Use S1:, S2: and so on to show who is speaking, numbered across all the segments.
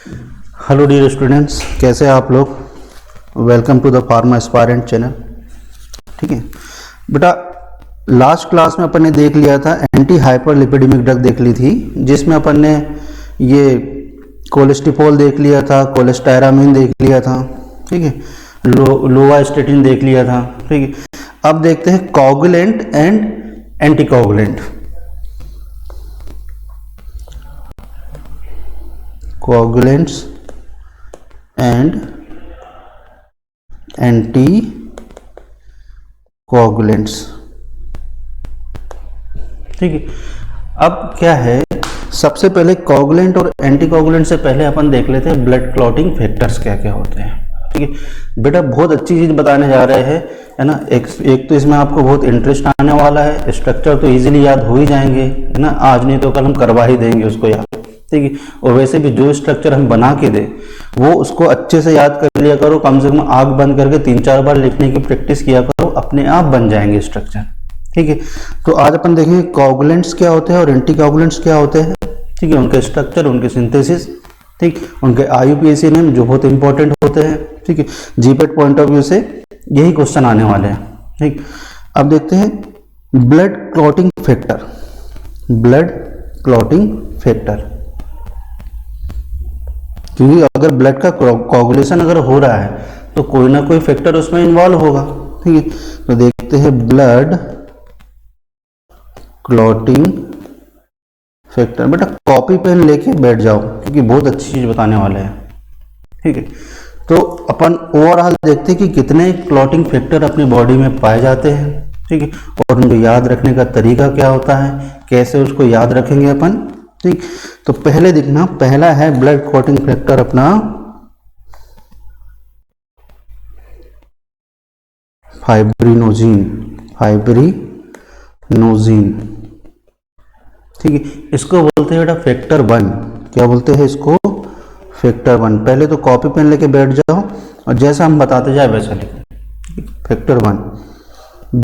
S1: Hello dear students, कैसे हैं आप लोग। Welcome to the pharma aspirant channel. ठीक है बेटा, लास्ट क्लास में अपन ने देख लिया था एंटी हाइपरलिपिडेमिक ड्रग देख ली थी, जिसमें अपन ने ये कोलेस्टिफोल देख लिया था, कोलेस्टायरामिन देख लिया था, ठीक है, लोवास्टेटिन देख लिया था। ठीक है, अब देखते हैं coagulant and anticoagulant. Coagulants and anti coagulants. ठीक है, अब क्या है, सबसे पहले कोगुलेंट और एंटी कोगुलेंट से पहले अपन देख लेते हैं ब्लड क्लॉटिंग फैक्टर्स क्या क्या होते हैं। ठीक है बेटा, बहुत अच्छी चीज बताने जा रहे हैं, है ना। एक तो इसमें आपको बहुत इंटरेस्ट आने वाला है, स्ट्रक्चर तो इजीली याद हो ही जाएंगे, है ना, आज नहीं तो कल हम करवा ही देंगे उसको याद। ठीक है, और वैसे भी जो स्ट्रक्चर हम बना के दे वो उसको अच्छे से याद कर लिया करो, कम से कम आंख बंद करके 3-4 बार लिखने की प्रैक्टिस किया करो, अपने आप बन जाएंगे स्ट्रक्चर। ठीक है, तो आज अपन देखेंगे कोगुलेंट्स क्या होते हैं और एंटी कोगुलेंट्स क्या होते हैं। ठीक है, उनके स्ट्रक्चर, उनके सिंथेसिस, ठीक, उनके IUPAC नेम जो बहुत इंपॉर्टेंट होते हैं। ठीक है, जीपेट पॉइंट ऑफ व्यू से यही क्वेश्चन आने वाले हैं। ठीक, अब देखते हैं blood clotting factor. Blood clotting factor, क्योंकि अगर ब्लड का कोगुलेशन अगर हो रहा है तो कोई ना कोई फैक्टर उसमें इन्वॉल्व होगा। ठीक है, तो देखते हैं ब्लड क्लॉटिंग फैक्टर। बेटा कॉपी पेन लेके बैठ जाओ, क्योंकि बहुत अच्छी चीज बताने वाले हैं। ठीक है, तो अपन ओवरऑल देखते हैं कि कितने क्लॉटिंग फैक्टर अपनी बॉडी में पाए जाते हैं। ठीक है, और उनको याद रखने का तरीका क्या होता है, कैसे उसको याद रखेंगे अपन। ठीक, तो पहले देखना, पहला है ब्लड क्लॉटिंग फैक्टर अपना फाइब्रिनोजिन। फाइब्रिनोजिन, ठीक है, इसको बोलते हैं बेटा फैक्टर 1। क्या बोलते हैं इसको? फैक्टर 1। पहले तो कॉपी पेन लेके बैठ जाओ और जैसा हम बताते जाए वैसा लिखो। फैक्टर 1।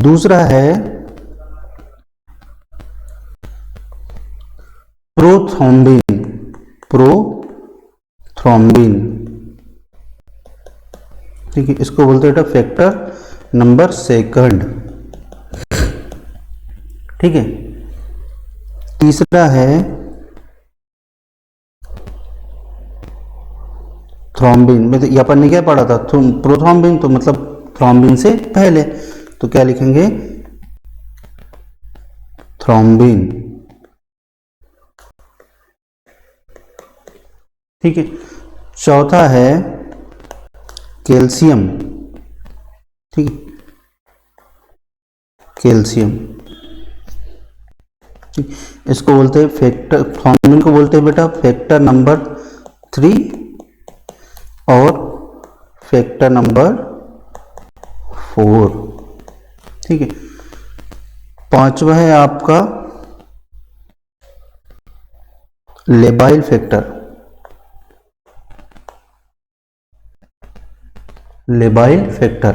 S1: दूसरा है प्रोथ्रोम्बिन। प्रोथ्रोम्बिन, ठीक है, इसको बोलते हैं फैक्टर नंबर 2। ठीक है, तीसरा है थ्रोम्बिन। में तो अपन ने क्या पढ़ा था, प्रोथ्रोम्बिन, तो मतलब थ्रोम्बिन से पहले, तो क्या लिखेंगे? थ्रोम्बिन। ठीक है, चौथा है कैल्शियम। ठीक है, कैल्शियम, ठीक, इसको बोलते हैं फैक्टर, थ्रोम्बिन को बोलते हैं बेटा फैक्टर नंबर 3 और फैक्टर नंबर 4। ठीक है, पांचवा है आपका लेबाइल फैक्टर। लेबाइल फैक्टर,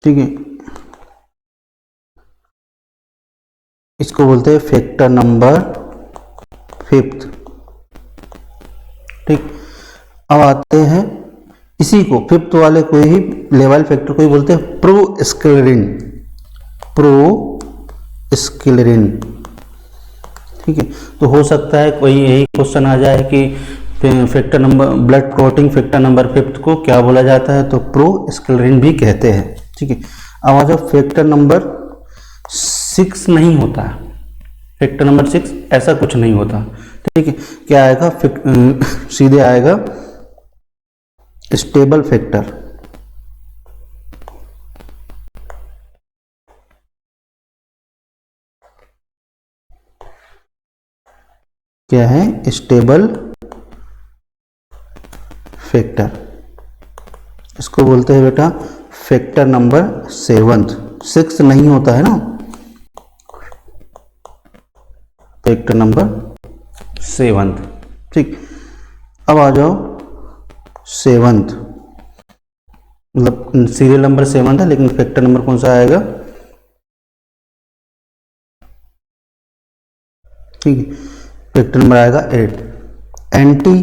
S1: ठीक है, इसको बोलते हैं फैक्टर नंबर 5। ठीक, अब आते हैं इसी को 5th वाले को ही, लेबाइल फैक्टर को ही बोलते हैं प्रोस्क्लेरिन। प्रोस्क्लेरिन, ठीक है, तो हो सकता है कोई यही क्वेश्चन आ जाए कि factor number, blood clotting factor number 5 को क्या बोला जाता है, तो प्रोस्क्लेरिन भी कहते हैं। ठीक है, अब आ जाओ फैक्टर नंबर 6 नहीं होता है। फैक्टर नंबर 6 ऐसा कुछ नहीं होता। ठीक है, क्या आएगा? सीधे आएगा स्टेबल फैक्टर। क्या है? स्टेबल फैक्टर, इसको बोलते हैं बेटा फैक्टर नंबर 7। 6 नहीं होता है ना, फैक्टर नंबर 7। ठीक, अब आ जाओ 7th, मतलब सीरियल नंबर 7 है, लेकिन फैक्टर नंबर कौन सा आएगा? ठीक है, फैक्टर नंबर आएगा 8। एंटी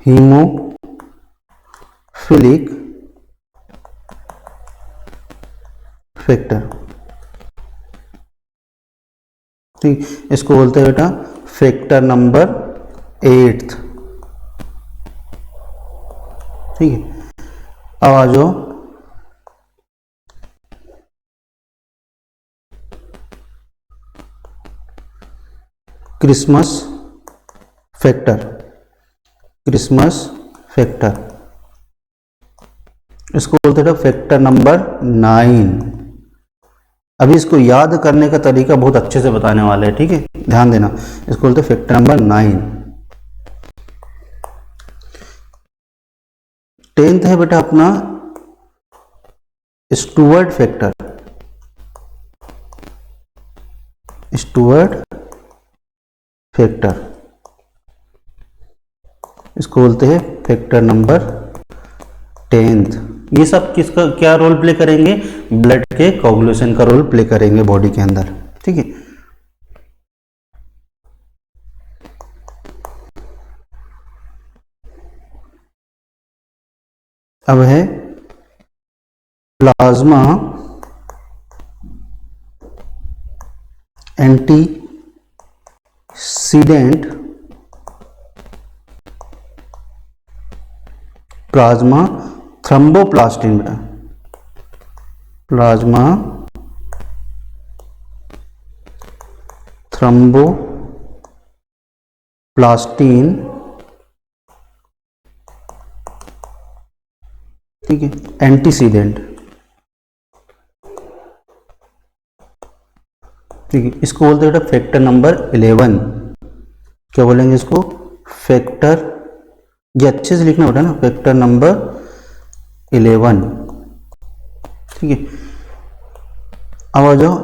S1: हीमोफिलिक फैक्टर, ठीक, इसको बोलते हैं बेटा फैक्टर नंबर 8। ठीक है, अब आ जाओ क्रिसमस फैक्टर। क्रिसमस फैक्टर इसको बोलते हैं फैक्टर नंबर 9। अभी इसको याद करने का तरीका बहुत अच्छे से बताने वाले हैं, ठीक है, ध्यान देना। इसको बोलते हैं फैक्टर नंबर 9। 10th है बेटा अपना स्टुअर्ट फैक्टर। स्टुअर्ट फैक्टर इसको बोलते हैं फैक्टर नंबर 10th। ये सब किसका क्या रोल प्ले करेंगे? ब्लड के कोगुलेशन का रोल प्ले करेंगे बॉडी के अंदर, ठीक है। अब है प्लाज्मा एंटीसीडेंट, प्लाज्मा थ्रोम्बोप्लास्टिन बेटा, प्लाज्मा थ्रोम्बोप्लास्टिन, ठीक है, एंटीसीडेंट, ठीक है। इसको बोलते हैं फैक्टर नंबर 11। क्या बोलेंगे इसको? फैक्टर, ये अच्छे से लिखना होता है ना, फैक्टर नंबर 11, ठीक है। अब आ जाओ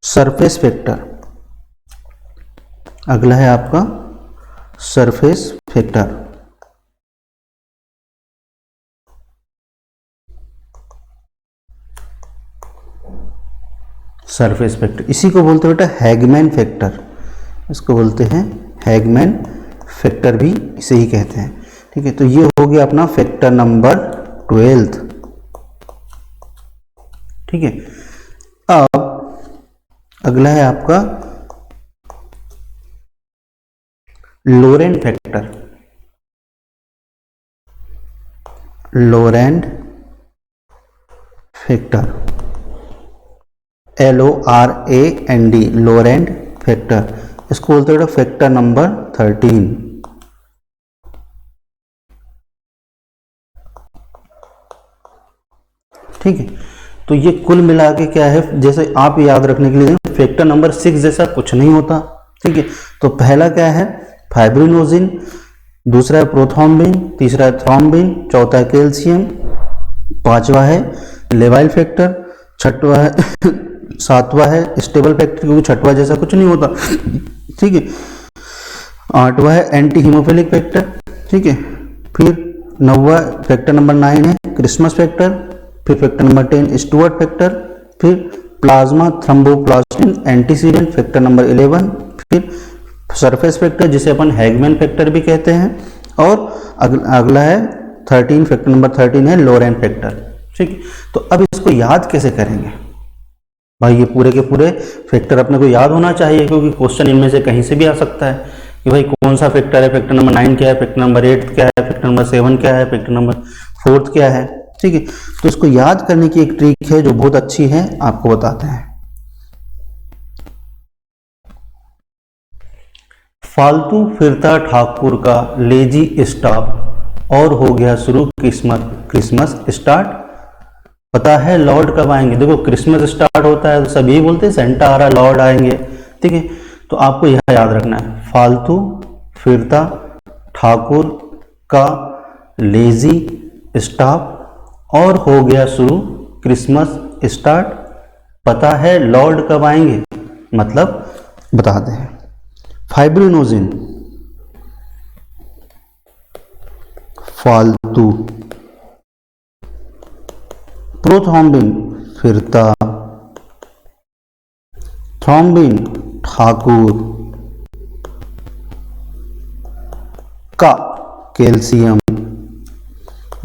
S1: सरफेस फैक्टर। अगला है आपका सरफेस फैक्टर। सरफेस फैक्टर इसी को बोलते हैं बेटा हैगमैन फैक्टर। इसको बोलते हैं हैगमैन फैक्टर, भी इसे ही कहते हैं, ठीक है। तो ये हो गया अपना फैक्टर नंबर 12, ठीक है। अब अगला है आपका लोरेंट फैक्टर। लोरेंट फैक्टर, LORAND, लोरेंट फैक्टर, इसको बोलते हैं फैक्टर नंबर 13। ठीक है, तो ये कुल मिला के क्या है, जैसे आप याद रखने के लिए फैक्टर नंबर 6 जैसा कुछ नहीं होता, ठीक है। तो पहला क्या है? फाइब्रिनोजिन, दूसरा है प्रोथ्रोम्बिन, तीसरा है थ्रोम्बिन, चौथा है कैल्शियम, पांचवा है लेवाइल फैक्टर, छठवा है सातवां है स्टेबल फैक्टर, क्योंकि छठवा जैसा कुछ नहीं होता, ठीक है। आठवां है एंटी हीमोफिलिक फैक्टर, ठीक है। फिर नौवा फैक्टर नंबर 9 है क्रिसमस फैक्टर, फिर फैक्टर नंबर 10 स्टुअर्ट फैक्टर, फिर plasma thromboplastin antecedent factor number 11, फिर सरफेस फैक्टर जिसे अपन हैगमैन फैक्टर भी कहते हैं, और अगला है 13, फैक्टर नंबर 13 है लोरेंट फैक्टर, ठीक है। तो अब इसको याद कैसे करेंगे भाई? ये पूरे के पूरे फैक्टर अपने को याद होना चाहिए, क्योंकि क्वेश्चन इनमें से कहीं से भी आ सकता है कि भाई कौन सा फैक्टर है, फैक्टर नंबर 9 क्या है, फैक्टर नंबर 8 क्या है, फैक्टर नंबर 7 क्या है, फैक्टर नंबर 4 क्या है, ठीक है। तो इसको याद करने की एक ट्रिक है जो बहुत अच्छी है, आपको बताते हैं। फालतू फिरता ठाकुर का लेजी स्टॉप और हो गया शुरू क्रिसमस स्टार्ट। पता है लॉर्ड कब आएंगे? देखो क्रिसमस स्टार्ट होता है तो सभी बोलते हैं सेंटा आ रहा, लॉर्ड आएंगे, ठीक है। तो आपको यह याद रखना है, फालतू फिरता ठाकुर का लेजी स्टॉप और हो गया शुरू क्रिसमस स्टार्ट। पता है लॉर्ड कब आएंगे, मतलब बताते हैं। फाइब्रिनोजिन फालतू, प्रोथ्रोम्बिन फिरता, थ्रोम्बिन ठाकुर, का कैल्शियम,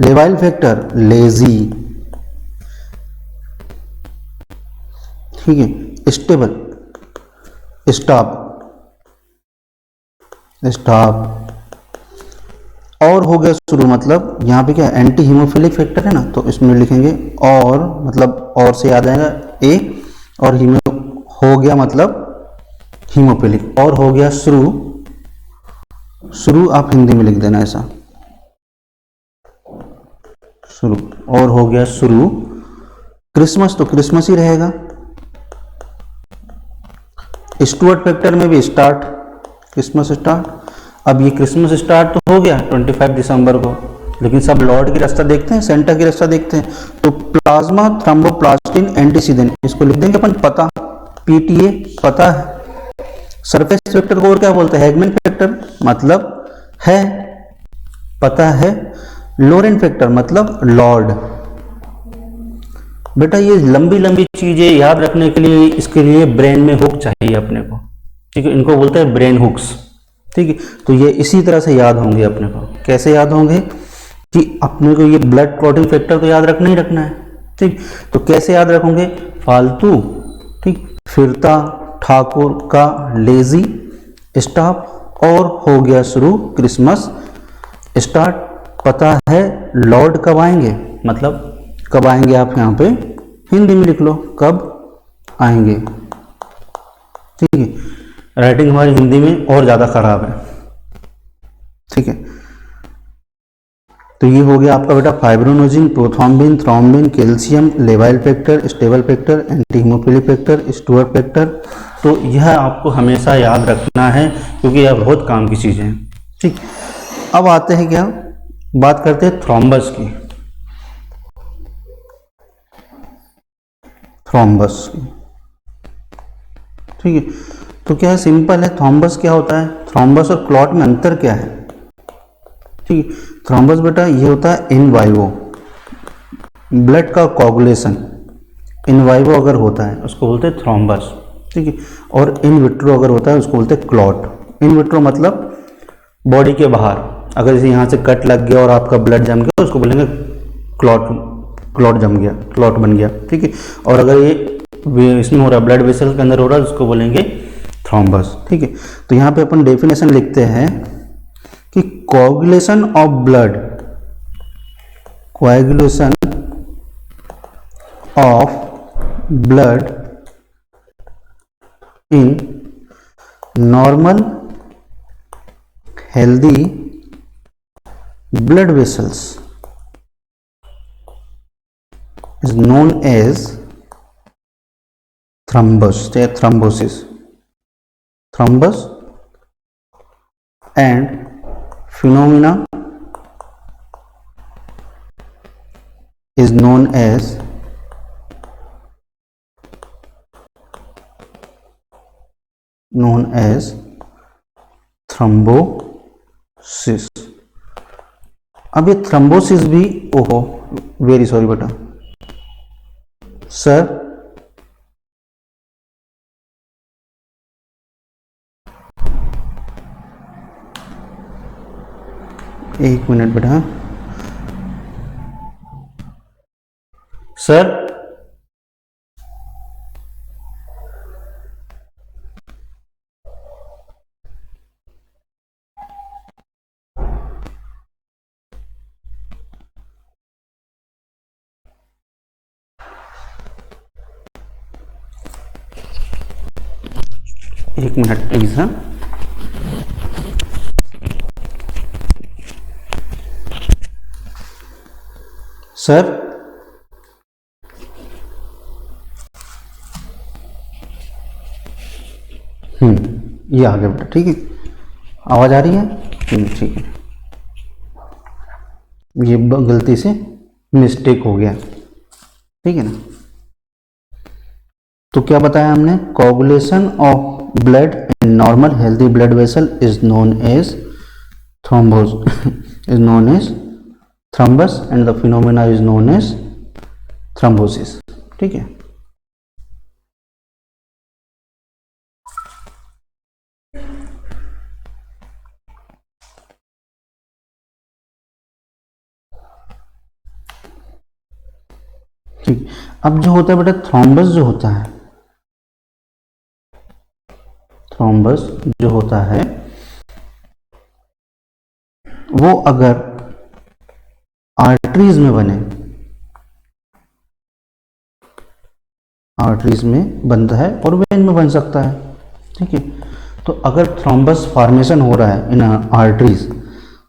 S1: लेवाइल फैक्टर लेजी, ठीक है, स्टेबल स्टाफ स्टाफ, और हो गया शुरू, मतलब यहाँ पे क्या एंटी हीमोफिलिक फैक्टर है ना, तो इसमें लिखेंगे और, मतलब और से याद आएगा ए, और हीमो हो गया मतलब हीमोफिलिक, और हो गया शुरू, शुरू आप हिंदी में लिख देना ऐसा, शुरू, और हो गया शुरू, क्रिसमस तो क्रिसमस ही रहेगा, स्टुअर्ट फैक्टर में भी स्टार्ट, क्रिसमस स्टार्ट। अब ये क्रिसमस स्टार्ट तो हो गया 25 दिसंबर को, लेकिन सब लॉर्ड की रास्ता देखते हैं, सेंटा की रास्ता देखते हैं, तो प्लाज्मा थ्रोम्बोप्लास्टिन एंटीसीडेंट, इसको लिख देंगे अपन पता, पीटीए पता है। सरफेस फैक्टर को और क्या बोलते हैं, हैगमैन फैक्टर, मतलब है, पता है। लोरेन फैक्टर मतलब लॉर्ड। बेटा ये लंबी लंबी चीजें याद रखने के लिए, इसके लिए ब्रेन में हुक चाहिए अपने को, ठीक है, इनको बोलते हैं ब्रेन हुक्स, ठीक है। तो ये इसी तरह से याद होंगे अपने को, कैसे याद होंगे कि अपने को ये ब्लड क्लॉटिंग फैक्टर तो याद रखना ही रखना है, ठीक। तो कैसे याद रखोगे, फालतू, ठीक, फिरता, ठाकुर, का, लेजी, स्टाफ, और हो गया शुरू क्रिसमस स्टार्ट, पता है लॉर्ड कब आएंगे, मतलब कब आएंगे, आप यहाँ पे हिंदी में लिख लो कब आएंगे, ठीक है। राइटिंग हमारी हिंदी में और ज़्यादा खराब है, ठीक है। तो ये हो गया आपका बेटा फाइब्रोनोजिन, प्रोथ्रोम्बिन, थ्रोम्बिन, कैल्शियम, लेवाइल factor, stable factor, anti haemophilic factor, Stuart factor. तो यह आपको हमेशा याद रखना है क्योंकि यह बहुत काम की चीज़ें हैं, ठीक। अब आते हैं क्या, बात करते हैं थ्रोम्बस की, थ्रोम्बस की, ठीक है। तो क्या है, सिंपल है, थ्रोम्बस क्या होता है, थ्रोम्बस और क्लॉट में अंतर क्या है, ठीक है। थ्रोम्बस बेटा ये होता है इन वाइवो, ब्लड का कोगुलेशन इन वाइवो अगर होता है उसको बोलते हैं थ्रोम्बस, ठीक है। और इन विट्रो अगर होता है उसको बोलते हैं क्लॉट। इन विट्रो मतलब बॉडी के बाहर, अगर जैसे यहाँ से कट लग गया और आपका ब्लड जम गया तो उसको बोलेंगे क्लॉट, क्लॉट जम गया, क्लॉट बन गया, ठीक है। और अगर ये इसमें हो रहा है, ब्लड वेसल के अंदर हो रहा है, उसको बोलेंगे थ्रोम्बस, ठीक है। तो यहाँ पे अपन डेफिनेशन लिखते हैं कि coagulation of blood, coagulation of blood in normal healthy blood vessels is known as thrombus, thrombosis, thrombus, and phenomena is known as thrombosis। अब ये थ्रोम्बोसिस भी, ओहो वेरी सॉरी बेटा सर, एक मिनट बेटा, सर एक मिनट प्लीज, हाँ sir, ये आ गया बेटा, ठीक है, आवाज आ रही है, ठीक है, ये गलती से मिस्टेक हो गया, ठीक है ना। तो क्या बताया हमने, coagulation of blood in normal healthy blood vessel is known as thrombus and the phenomena is known as thrombosis, ठीक है। अब जो होता है बेटा थ्रोम्बस जो होता है, थ्रोम्बस जो होता है वो अगर आर्टरीज में बने, आर्टरीज में बनता है और वेन में बन सकता है, ठीक है। तो अगर थ्रोम्बस फॉर्मेशन हो रहा है इन आर्टरीज,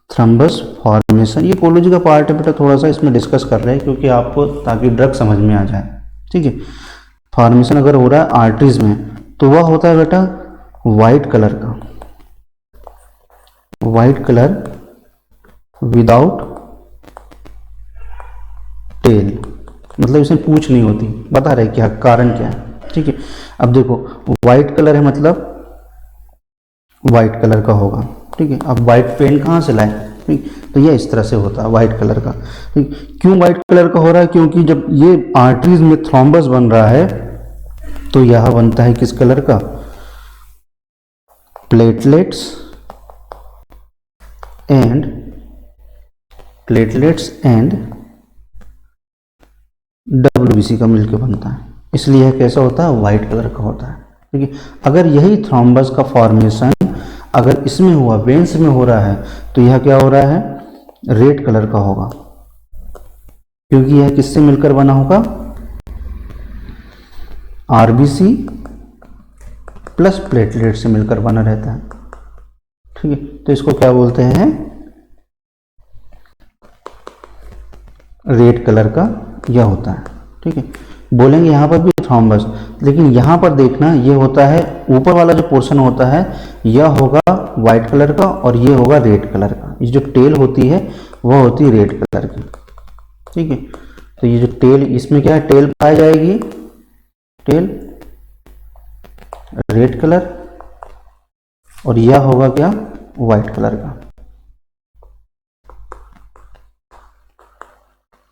S1: थ्रोम्बस फॉर्मेशन ये कोलोजी का पार्ट है बेटा, थोड़ा सा इसमें डिस्कस कर रहे हैं क्योंकि आपको ताकि ड्रग समझ में आ जाए, ठीक है। फॉर्मेशन अगर हो रहा है आर्टरीज में तो वह होता है बेटा वाइट कलर का, वाइट कलर विदाउट टेल, मतलब इसमें पूंछ नहीं होती, बता रहे क्या कारण क्या है, ठीक है। अब देखो वाइट कलर है मतलब वाइट कलर का होगा, ठीक है। अब वाइट पेन कहाँ से लाए, ठीक, तो ये इस तरह से होता है वाइट कलर का, ठीक। क्यों वाइट कलर का हो रहा है, क्योंकि जब ये आर्टरीज में थ्रोम्बस बन रहा है तो यह बनता है किस कलर का, प्लेटलेट्स एंड WBC का मिलकर बनता है, इसलिए यह कैसा होता है वाइट कलर का होता है, ठीक है। अगर यही थ्रोम्बस का फॉर्मेशन अगर इसमें हुआ, वेन्स में हो रहा है तो यह क्या हो रहा है रेड कलर का होगा, क्योंकि यह किससे मिलकर बना होगा, RBC प्लस प्लेटलेट से मिलकर बना रहता है, ठीक है। तो इसको क्या बोलते हैं, रेड कलर का यह होता है, ठीक है। बोलेंगे यहाँ पर भी थ्रोम्बस, लेकिन यहाँ पर देखना ये होता है ऊपर वाला जो पोर्शन होता है यह होगा वाइट कलर का और ये होगा रेड कलर का, ये जो टेल होती है वह होती है रेड कलर की, ठीक है। तो ये जो टेल, इसमें क्या है टेल पाई जाएगी, टेल रेड कलर और यह होगा क्या वाइट कलर का,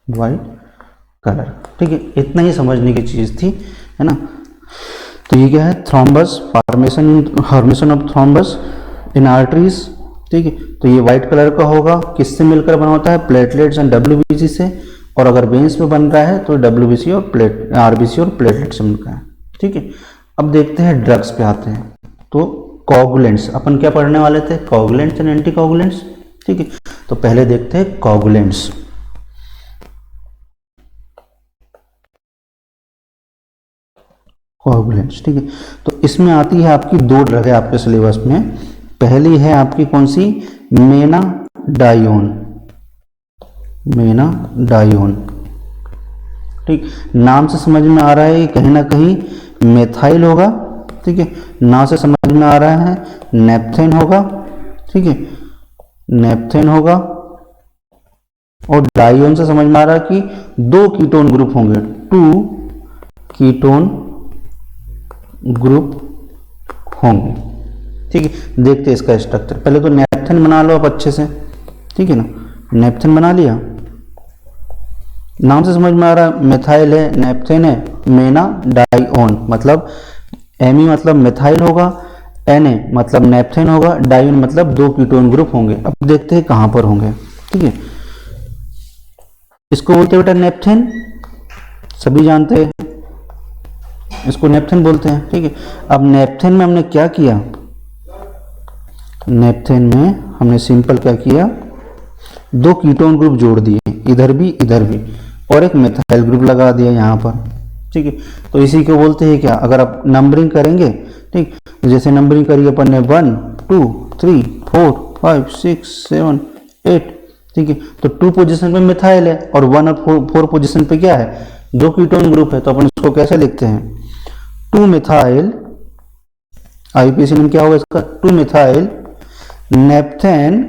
S1: वाइट कलर, ठीक है। इतना ही समझने की चीज थी, है ना। तो ये क्या है thrombus formation of thrombus in arteries, ठीक है। तो ये वाइट कलर का होगा, किससे मिलकर बना होता है, प्लेटलेट्स एंड WBC से, और अगर वेन्स में बन रहा है तो WBC और RBC और प्लेटलेट से मिलकर है, ठीक है। अब देखते हैं ड्रग्स पे आते हैं, तो कोगुलेंट्स अपन क्या पढ़ने वाले थे, कोगुलेंट्स एंड एंटी कोगुलेंट्स, ठीक है। तो पहले देखते हैं कोगुलेंट्स, कोगुलेंट्स, ठीक है। तो इसमें आती है आपकी दो ड्रग है आपके सिलेबस में, पहली है आपकी कौन सी, मेनाडायोन, मेनाडायोन, ठीक। नाम से समझ में आ रहा है कहीं ना कहीं मेथाइल होगा, ठीक है। नाम से समझ में आ रहा है नेपथेन होगा, ठीक है, नेपथेन होगा, और डायोन से समझ में आ रहा है कि दो कीटोन ग्रुप होंगे, 2 कीटोन ग्रुप होंगे, ठीक है। देखते हैं इसका स्ट्रक्चर, पहले तो नेपथेन बना लो आप अच्छे से, ठीक है ना। नेपथेन बना लिया, नाम से समझ में आ रहा है मेथाइल है, नेपथेन है, मेनाडायोन मतलब Me मतलब मेथाइल होगा, Na मतलब नेपथेन होगा, डायोन मतलब दो कीटोन ग्रुप होंगे। अब देखते हैं कहां पर होंगे, ठीक है। इसको बोलते हैं बेटा नेपथेन, सभी जानते हैं इसको नेपथेन बोलते हैं, ठीक है। अब नेपथेन में हमने क्या किया, नेपथेन में हमने सिंपल क्या किया, दो कीटोन ग्रुप जोड़ दिए, इधर भी और एक मेथाइल ग्रुप लगा दिया यहाँ पर, ठीक है। तो इसी को बोलते हैं क्या, अगर आप नंबरिंग करेंगे, ठीक, जैसे नंबरिंग करिए अपन ने 1 2 3 4 5 6 7 8, ठीक है। तो 2 पोजीशन पे मिथाइल है और 1 और 4 पोजीशन पे क्या है, दो कीटोन ग्रुप है, तो अपन इसको कैसे लिखते हैं, 2 मिथाइल, IUPAC नेम क्या होगा इसका, 2 मिथाइल नेपथेन,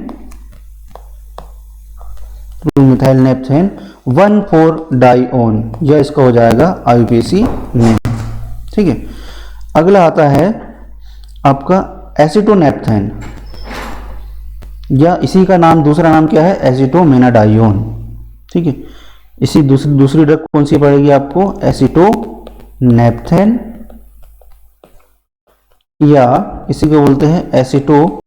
S1: 2 मिथाइल नेपथेन 1,4 डाइओन, यह इसका हो जाएगा IUPAC नेम, ठीक है। अगला आता है आपका एसिटोनेपथेन, या इसी का नाम दूसरा नाम क्या है, एसिटोमेनाडायोन, ठीक है। इसी दूसरी ड्रग कौन सी पड़ेगी आपको, एसिटोनेपथेन, या इसी को बोलते हैं एसिटोमेनाडायोन,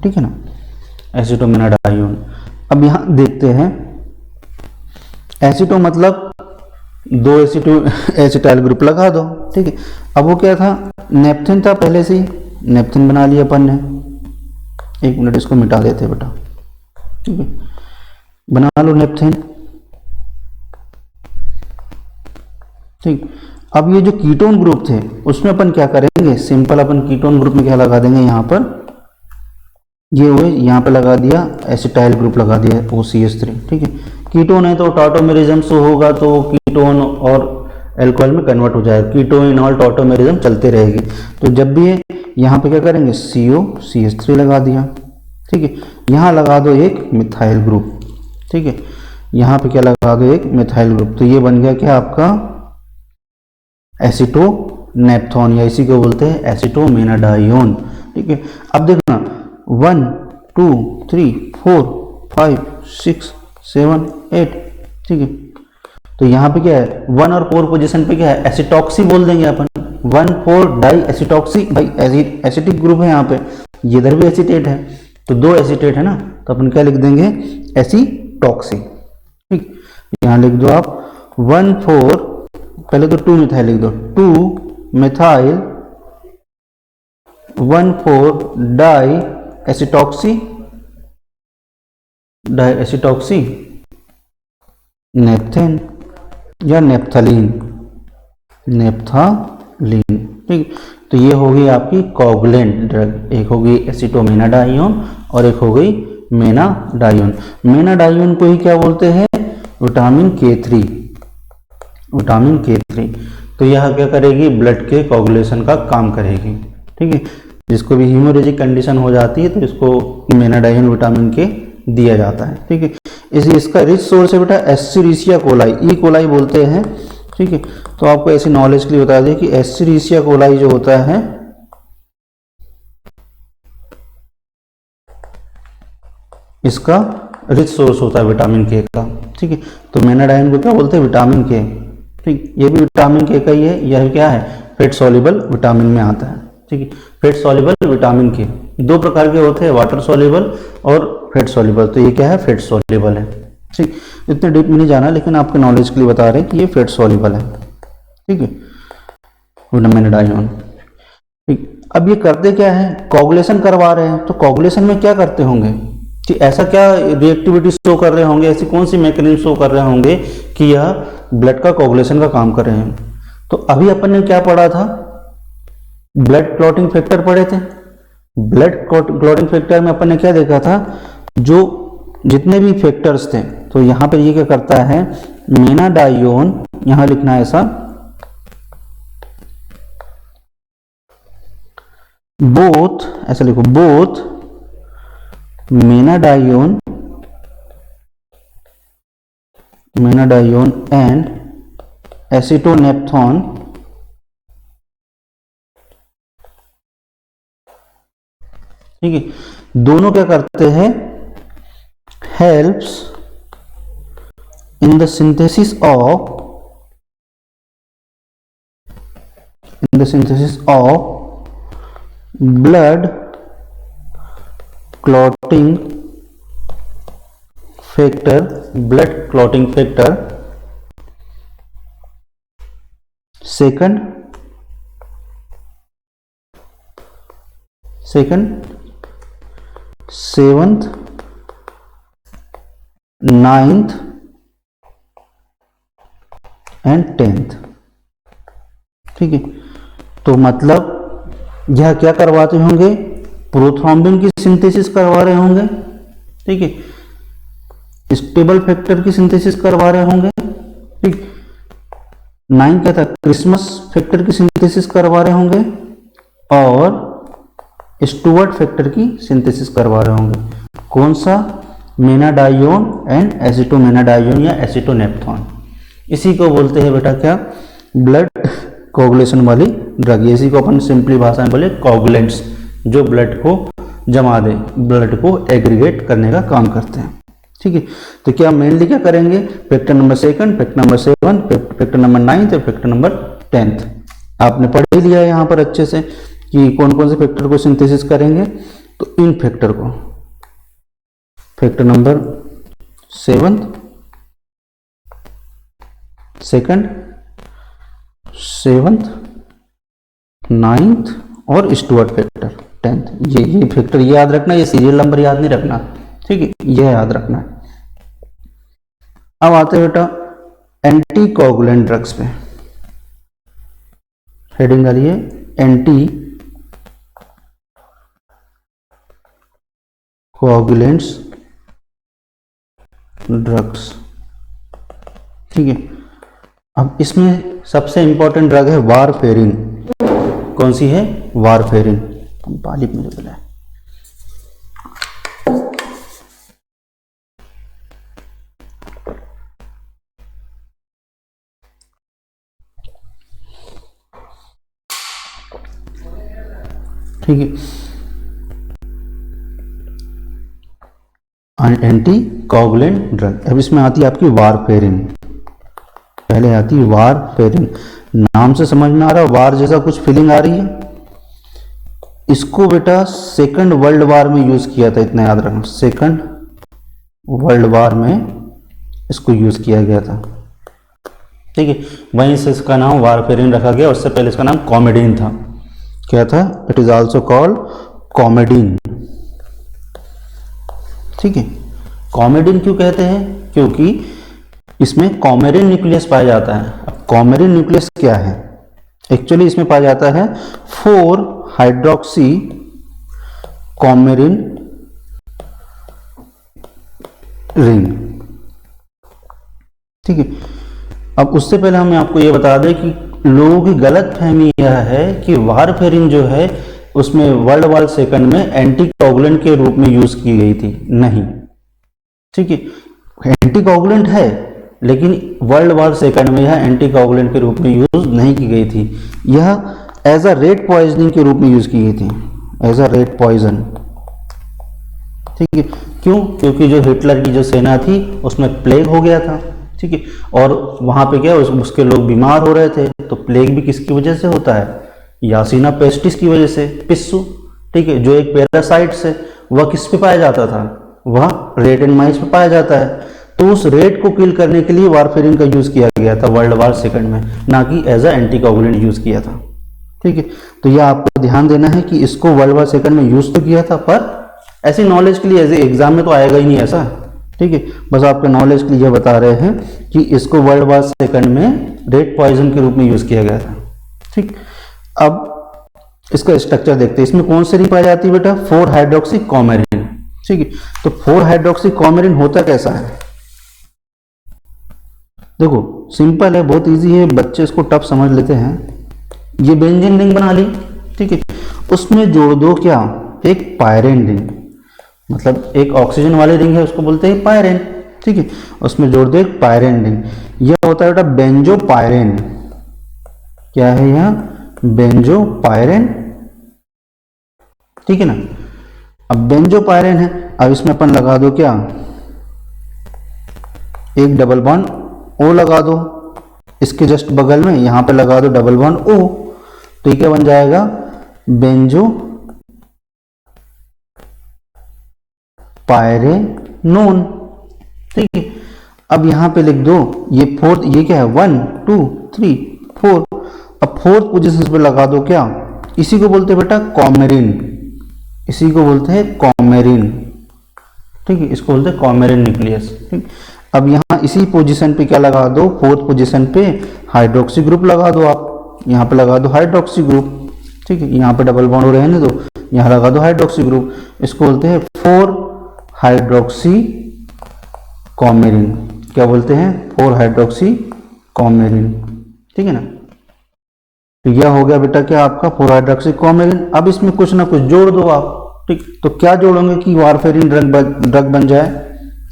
S1: ठीक है ना, एसिटोमेनाडायोन। अब यहां देखते हैं एसीटो मतलब 2 एसिटाइल ग्रुप लगा दो, ठीक है। अब वो क्या था, नेपथिन था पहले से ही, नेपथिन बना लिया अपन ने। एक मिनट इसको मिटा देते बेटा, ठीक है। बना लो नेपथिन, ठीक। अब ये जो कीटोन ग्रुप थे उसमें अपन क्या करेंगे, सिंपल अपन कीटोन ग्रुप में क्या लगा देंगे, यहाँ पर ये हुए, यहाँ पे लगा दिया एसिटाइल ग्रुप लगा दिया OCH3, ठीक है। कीटोन है तो टॉटोमेरिज्म से होगा तो कीटोन और एल्कोहल में कन्वर्ट हो जाएगा, कीटोइनॉल टॉटोमेरिज्म चलते रहेगी। तो जब भी यहाँ पे क्या करेंगे, COCH3 लगा दिया, ठीक है। यहाँ लगा दो एक मिथाइल ग्रुप, ठीक है। यहाँ पे क्या लगा दो, एक मिथाइल ग्रुप। तो ये बन गया क्या आपका एसीटोनेप्थॉन, या इसी को बोलते हैं एसीटोमेनाडायोन, ठीक है। अब देखना 1 2 3 4 5 6 7 8, ठीक है। तो यहाँ पे क्या है, 1 और 4 पोजीशन पे क्या है, एसिटॉक्सी बोल देंगे अपन, 1,4 डाई एसिटॉक्सी, भाई एसिटिक ग्रुप है यहाँ पे, ये इधर भी एसिटेट है, तो 2 एसिटेट है ना, तो अपन क्या लिख देंगे, एसिटॉक्सी, ठीक। यहाँ लिख दो आप 1,4, पहले तो 2 मिथाइल लिख दो, 2 मिथाइल 1,4 डाई एसिटॉक्सी नेपथेन या नेप्थलीन, ठीक। तो ये हो गई आपकी कोगुलेंट ड्रग, एक हो गई एसिटोमेनाडायोन और एक हो गई मेनाडायोन। मेनाडायोन को ही क्या बोलते हैं, विटामिन K3, विटामिन K3। तो यह क्या करेगी, ब्लड के कोगुलेशन का काम करेगी, ठीक है। जिसको भी हीमोरेजिक कंडीशन हो जाती है तो इसको मेनाडायोन विटामिन K दिया जाता है, ठीक है। इसका रिच सोर्स है बेटा एस्चेरिचिया कोलाई, ई कोलाई बोलते हैं, ठीक है। तो आपको ऐसी नॉलेज के लिए बता दें कि एस्चेरिचिया कोलाई जो होता है इसका रिच सोर्स होता है विटामिन K का, ठीक है। तो मेनाडायोन को क्या बोलते हैं, विटामिन K, ठीक। ये भी विटामिन K का ही है, यह क्या है, फेट सॉल्युबल विटामिन में आता है, ठीक है। फेट सॉल्युबल विटामिन K 2 प्रकार के होते हैं, वाटर सॉल्युबल और फेट सॉल्युबल। तो ये क्या है, फेट सॉल्युबल है, ठीक। इतने डीप में नहीं जाना, लेकिन आपके नॉलेज के लिए बता रहे हैं कि ये फेट सॉल्युबल है, ठीक है, मेनाडायोन, ठीक। अब ये करते क्या है, कोगुलेशन करवा रहे हैं, तो कोगुलेशन में क्या करते होंगे कि ऐसा क्या रिएक्टिविटी शो कर रहे होंगे, ऐसी कौन सी मैकेनिज्म शो कर रहे होंगे कि यह ब्लड का कोगुलेशन का काम कर रहे हैं। तो अभी अपन ने क्या पढ़ा था, ब्लड क्लॉटिंग फैक्टर पढ़े थे। ब्लड क्लॉटिंग फैक्टर में अपन ने क्या देखा था, जो जितने भी फैक्टर्स थे, तो यहां पर ये क्या करता है, मेनाडायोन, यहां लिखना है ऐसा, बोथ, ऐसा लिखो, बोथ मेनाडायोन एंड एसिटोनेप्थॉन ठीक है, दोनों क्या करते हैं, helps in the synthesis of blood clotting factor, second, seventh, 9th and 10th, ठीक है। तो मतलब यह क्या करवाते होंगे, प्रोथ्रोम्बिन की सिंथेसिस करवा रहे होंगे, ठीक है, स्टेबल फैक्टर की सिंथेसिस करवा रहे होंगे, ठीक। 9 क्या था, क्रिसमस फैक्टर की सिंथेसिस करवा रहे होंगे और स्टुअर्ट फैक्टर की सिंथेसिस करवा रहे होंगे। कौन सा, मेनाडायोन एंड एसिटोमेनाडायोन या एसिटोनेप्थॉन, इसी को बोलते हैं बेटा क्या, ब्लड कोगुलेशन वाली ड्रग। इसी को अपन सिंपली भाषा में बोले कोगुलेंट्स, जो ब्लड को जमा दे, ब्लड को एग्रीगेट करने का काम करते हैं, ठीक है। तो क्या मेनली क्या करेंगे, factor number 2, factor number 7, factor number 9 और फैक्टर नंबर 10 आपने पढ़ ही लिया यहाँ पर अच्छे से कि कौन कौन से फैक्टर को सिंथेसिस करेंगे। तो इन फैक्टर को, factor number 7, second, seventh, ninth और स्टुअर्ट फैक्टर 10th। ये फैक्टर याद रखना, ये सीरियल नंबर याद नहीं रखना, ठीक है, ये याद रखना है। अब आते हैं बेटा एंटी कोगुलेंट ड्रग्स पे। हेडिंग आ रही है एंटी कोगुलेंट्स ड्रग्स, ठीक है। अब इसमें सबसे इंपॉर्टेंट ड्रग है वारफेरिन। कौन सी है? वारफेरिन। बालिक मुझे बोला है। ठीक है, एंटी कोगुलेंट ड्रग। अब इसमें आती है आपकी वारफेरिन। पहले आती है वारफेरिन। नाम से समझ में आ रहा है, वार जैसा कुछ फीलिंग आ रही है। इसको बेटा सेकंड वर्ल्ड वार में यूज किया था, इतना याद रखना, सेकंड वर्ल्ड वार में इसको यूज किया गया था, ठीक है। वहीं से इसका नाम वारफेरिन रखा गया। उससे पहले इसका नाम कॉमेडीन था। क्या था? It is also called comedian, ठीक है। कॉमेडीन क्यों कहते हैं? क्योंकि इसमें कॉमेरिन न्यूक्लियस पाया जाता है। अब कॉमेरिन न्यूक्लियस क्या है? एक्चुअली इसमें पाया जाता है 4 हाइड्रोक्सी कॉमेरिन रिंग, ठीक है। अब उससे पहले हमें आपको यह बता दें कि लोगों की गलत फहमी यह है कि वारफेरिन जो है उसमें वर्ल्ड वार सेकंड में एंटी कोगुलेंट के रूप में यूज की गई थी। नहीं, ठीक है, एंटी कोगुलेंट है लेकिन वर्ल्ड वार सेकंड में यह एंटी कोगुलेंट के रूप में यूज नहीं की गई थी। यह एज अ रेड पॉइजनिंग के रूप में यूज की गई थी, एज अ रेड पॉइजन, ठीक है। क्यों? क्योंकि जो हिटलर की जो सेना थी उसमें प्लेग हो गया था, ठीक है, और वहां पे क्या उसके लोग बीमार हो रहे थे। तो प्लेग भी किसकी वजह से होता है? यासीना पेस्टिस की वजह से, पिस्सू, ठीक है, जो एक पैरासाइट से, वह किस पे पाया जाता था? वह रेट एंड माइस पे पाया जाता है। तो उस रेट को किल करने के लिए वारफेरिन का यूज किया गया था वर्ल्ड वार सेकंड में, ना कि एज अ एंटीकोगुलेंट यूज किया था, ठीक है। तो यह आपको ध्यान देना है कि इसको वर्ल्ड वार सेकंड में यूज तो किया था, पर ऐसी नॉलेज के लिए, ऐसे एग्जाम में तो आएगा ही नहीं ऐसा, ठीक है। बस आपके नॉलेज के लिए बता रहे हैं कि इसको वर्ल्ड वार सेकंड में रेड पॉइजन के रूप में यूज किया गया था, ठीक। अब इसका स्ट्रक्चर देखते हैं। इसमें कौन सी रिंग पाई जाती है बेटा? 4 हाइड्रोक्सी कॉमेरिन, ठीक है। तो 4 हाइड्रोक्सी कॉमेरिन होता कैसा है? देखो सिंपल है, बहुत इजी है, बच्चे इसको टफ समझ लेते हैं। ये बेंजीन रिंग बना ली, ठीक है, उसमें जोड़ दो क्या? एक पायरेन रिंग, मतलब एक ऑक्सीजन वाली रिंग है उसको बोलते हैं पायरेन, ठीक है। उसमें जोड़ दो एक पायरेन रिंग। यह होता है बेटा बेंजोपायरेन। क्या है यह? बेंजोपायरेन, ठीक है ना। अब बेंजोपायरेन है, अब इसमें अपन लगा दो क्या? एक डबल बॉन्ड ओ लगा दो, इसके जस्ट बगल में यहां पे लगा दो डबल बॉन्ड ओ, तो ये क्या बन जाएगा? बेंजो पायरेनोन, ठीक है। अब यहां पे लिख दो ये फोर्थ, ये क्या है? 1 2 3 4। अब फोर्थ पोजीशन पे लगा दो क्या? इसी को बोलते हैं बेटा कॉमेरिन, इसी को बोलते हैं कॉमेरिन, ठीक है, इसको बोलते हैं कॉमेरिन न्यूक्लियस, ठीक। अब यहाँ इसी पोजीशन पे क्या लगा दो? फोर्थ पोजीशन पे हाइड्रोक्सी ग्रुप लगा दो। आप यहाँ पे लगा दो हाइड्रोक्सी ग्रुप, ठीक है, यहाँ पे डबल बॉन्ड हो रहे हैं ना, तो यहाँ लगा दो हाइड्रोक्सी ग्रुप। इसको बोलते हैं 4 हाइड्रोक्सी कॉमेरिन। क्या बोलते हैं? 4 हाइड्रोक्सी कॉमेरिन, ठीक है ना। तो यह हो गया बेटा क्या आपका 4 हाइड्रोक्सी कॉमेरिन। अब इसमें कुछ ना कुछ जोड़ दो आप, ठीक। तो क्या जोड़ोगे कि वारफेरिन ड्रग बन जाए?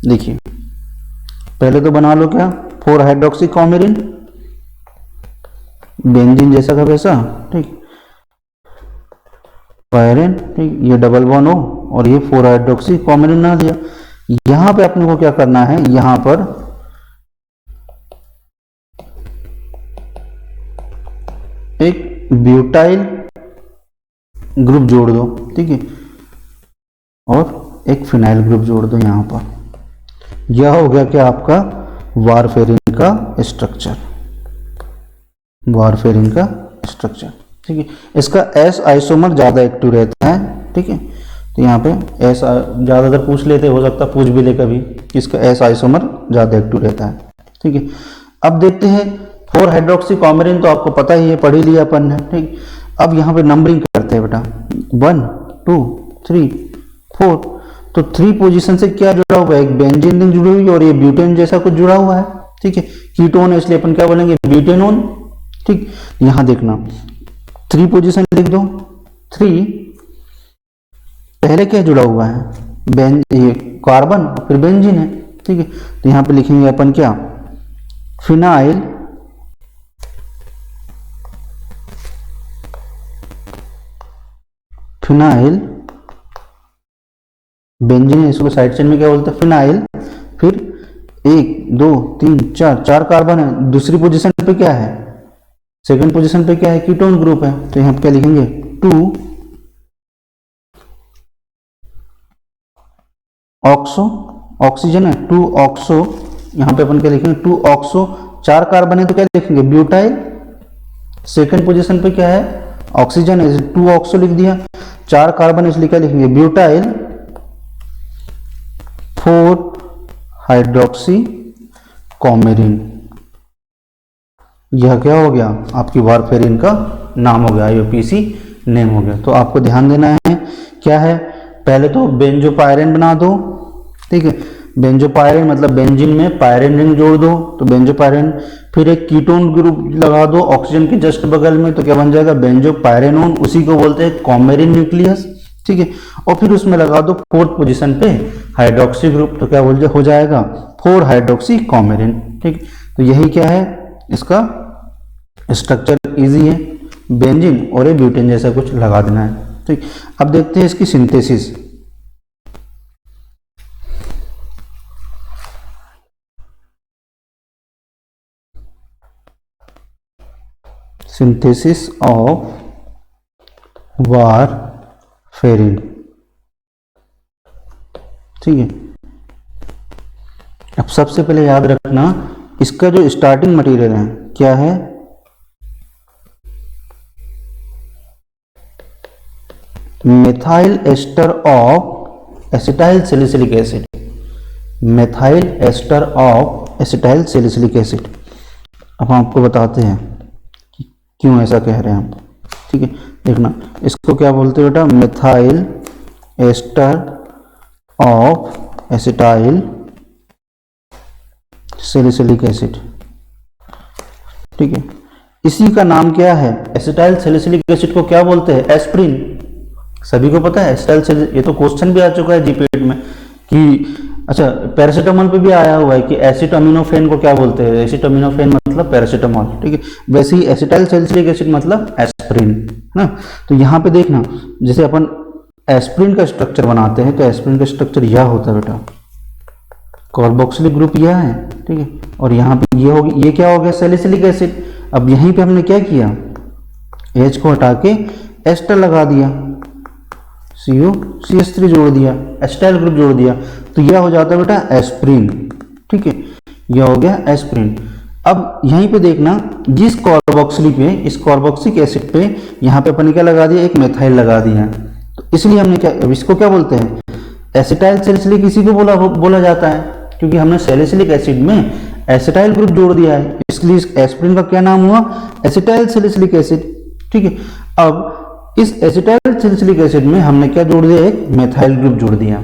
S1: देखिए पहले तो बना लो क्या? 4 हाइड्रोक्सी कॉमेरिन, बेंजीन जैसा का वैसा, ठीक, पायरेन, ठीक, ये डबल बॉन्ड हो और ये 4 हाइड्रोक्सी कॉमेरिन ना दिया। यहां पे अपने को क्या करना है? यहां पर एक ब्यूटाइल ग्रुप जोड़ दो, ठीक है, और एक फिनाइल ग्रुप जोड़ दो यहां पर। यह हो गया क्या आपका वारफेरिन का स्ट्रक्चर, वारफेरिन का स्ट्रक्चर। ठीक है, इसका एस आइसोमर ज़्यादा एक्टिव रहता है। ठीक है, तो यहाँ पे एस ज़्यादातर पूछ लेते, हो सकता पूछ भी ले कभी, इसका एस आइसोमर ज़्यादा एक्टिव रहता है। ठीक है, अब देखते हैं 4 हाइड्रोक्सी कॉमेरिन, तो आपको पता ही है, पढ़ ही लिया अपन ने। ठीक, अब यहाँ पे नंबरिंग करते हैं बेटा, 1 2 3 4। तो 3 पोजीशन से क्या जुड़ा हुआ है, एक बेंजीन रिंग जुड़ी हुई है और ये ब्यूटेन जैसा कुछ जुड़ा हुआ है। ठीक है, कीटोन है इसलिए अपन क्या बोलेंगे, ब्यूटेनोन। ठीक, यहां देखना 3 पोजीशन लिख दो। 3 पहले क्या जुड़ा हुआ है, ये कार्बन, फिर बेंजीन है। ठीक है, तो यहां पे लिखेंगे अपन क्या, फिनाइल फिनाइल बेंजीन, इसको साइड चेन में क्या बोलते हैं, फिनाइल। फिर 1 2 3 4 कार्बन है। दूसरी पोजीशन पे क्या है, सेकंड पोजीशन पे क्या है, कीटोन ग्रुप है। तो यहां पे क्या लिखेंगे, 2 ऑक्सो, ऑक्सीजन है, 2 ऑक्सो। यहां पे अपन क्या लिखेंगे, 2 ऑक्सो। 4 कार्बन है तो क्या लिखेंगे, ब्यूटाइल। सेकंड पोजीशन पे क्या है, ऑक्सीजन है, 2 ऑक्सो लिख दिया। 4 कार्बन इसलिए क्या लिखेंगे, ब्यूटाइल। 4 hydroxy coumarin. यह क्या हो गया, आपकी वारफेरिन का नाम हो गया, आईयूपीएसी नेम हो गया। तो आपको ध्यान देना है क्या है, पहले तो बेंजोपायरेन बना दो। ठीक है, बेंजोपायरेन मतलब बेंजीन में पायरेन रिंग जोड़ दो, तो बेंजोपायरेन। फिर एक कीटोन ग्रुप लगा दो ऑक्सीजन के जस्ट बगल में, तो क्या बन जाएगा, बेंजोपायरेनोन, उसी को बोलते हैं कॉमेरिन न्यूक्लियस। ठीक है, और फिर उसमें लगा दो 4th पोजीशन पे हाइड्रोक्सी ग्रुप, तो क्या बोल हो जाएगा, 4 हाइड्रोक्सी कॉमेरिन। ठीक, तो यही क्या है, इसका स्ट्रक्चर इजी है, बेंजीन और ये ब्यूटेन जैसा कुछ लगा देना है। ठीक, अब देखते हैं इसकी सिंथेसिस। Synthesis of warfarin. ठीक है, अब सबसे पहले याद रखना, इसका जो स्टार्टिंग मटेरियल है क्या है, methyl ester of acetyl salicylic acid. Methyl ester of acetyl salicylic acid. अब हम आपको बताते हैं कि क्यों ऐसा कह रहे हैं हम। ठीक है, देखना इसको क्या बोलते हैं बेटा, methyl ester of acetyl salicylic acid. ठीक है, इसी का नाम क्या है, एसिटाइल सैलिसिलिक एसिड को क्या बोलते हैं, एस्प्रिन। सभी को पता है एसिटाइल सैलिसिलिक, ये तो क्वेश्चन भी आ चुका है जीपीएट में कि, अच्छा पैरासीटामोल पे भी आया हुआ है कि एसिटामिनोफेन को क्या बोलते हैं, एसिटामिनोफेन मतलब पैरासीटामोल। ठीक है, वैसे ही एसिटाइल सैलिसिलिक एसिड मतलब एस्प्रिन ना। तो यहाँ पे देखना, जैसे अपन एस्प्रिन का स्ट्रक्चर बनाते हैं, तो एस्प्रिन का स्ट्रक्चर यह होता है बेटा, कार्बोक्सिलिक ग्रुप यह है। ठीक है, और यहाँ पे ये हो, ये क्या हो गया, सैलिसिलिक एसिड। अब यहीं पे हमने क्या किया, H को हटा के एस्टर लगा दिया, COCH3 जोड़ दिया, एस्टाइल ग्रुप जोड़ दिया, तो यह हो जाता है बेटा एस्प्रिन। ठीक है, यह हो गया एस्प्रिन। अब यहीं पे देखना, जिस कार्बोक्सिलिक पे, इस कार्बोक्सिलिक एसिड पे यहाँ पे अपन क्या लगा दिया, एक मेथाइल लगा दिया, तो इसलिए हमने क्या, इसको क्या बोलते हैं, एसिटाइल सैलिसिलिक इसी को बोला जाता है, क्योंकि हमने सैलिसिलिक एसिड में एसिटाइल ग्रुप जोड़ दिया है, इसलिए इस एस्प्रिन का क्या नाम हुआ, एसिटाइल सैलिसिलिक एसिड। ठीक है, अब इस एसिटाइल सैलिसिलिक एसिड में हमने क्या जोड़ दिया, एक मेथाइल ग्रुप जोड़ दिया,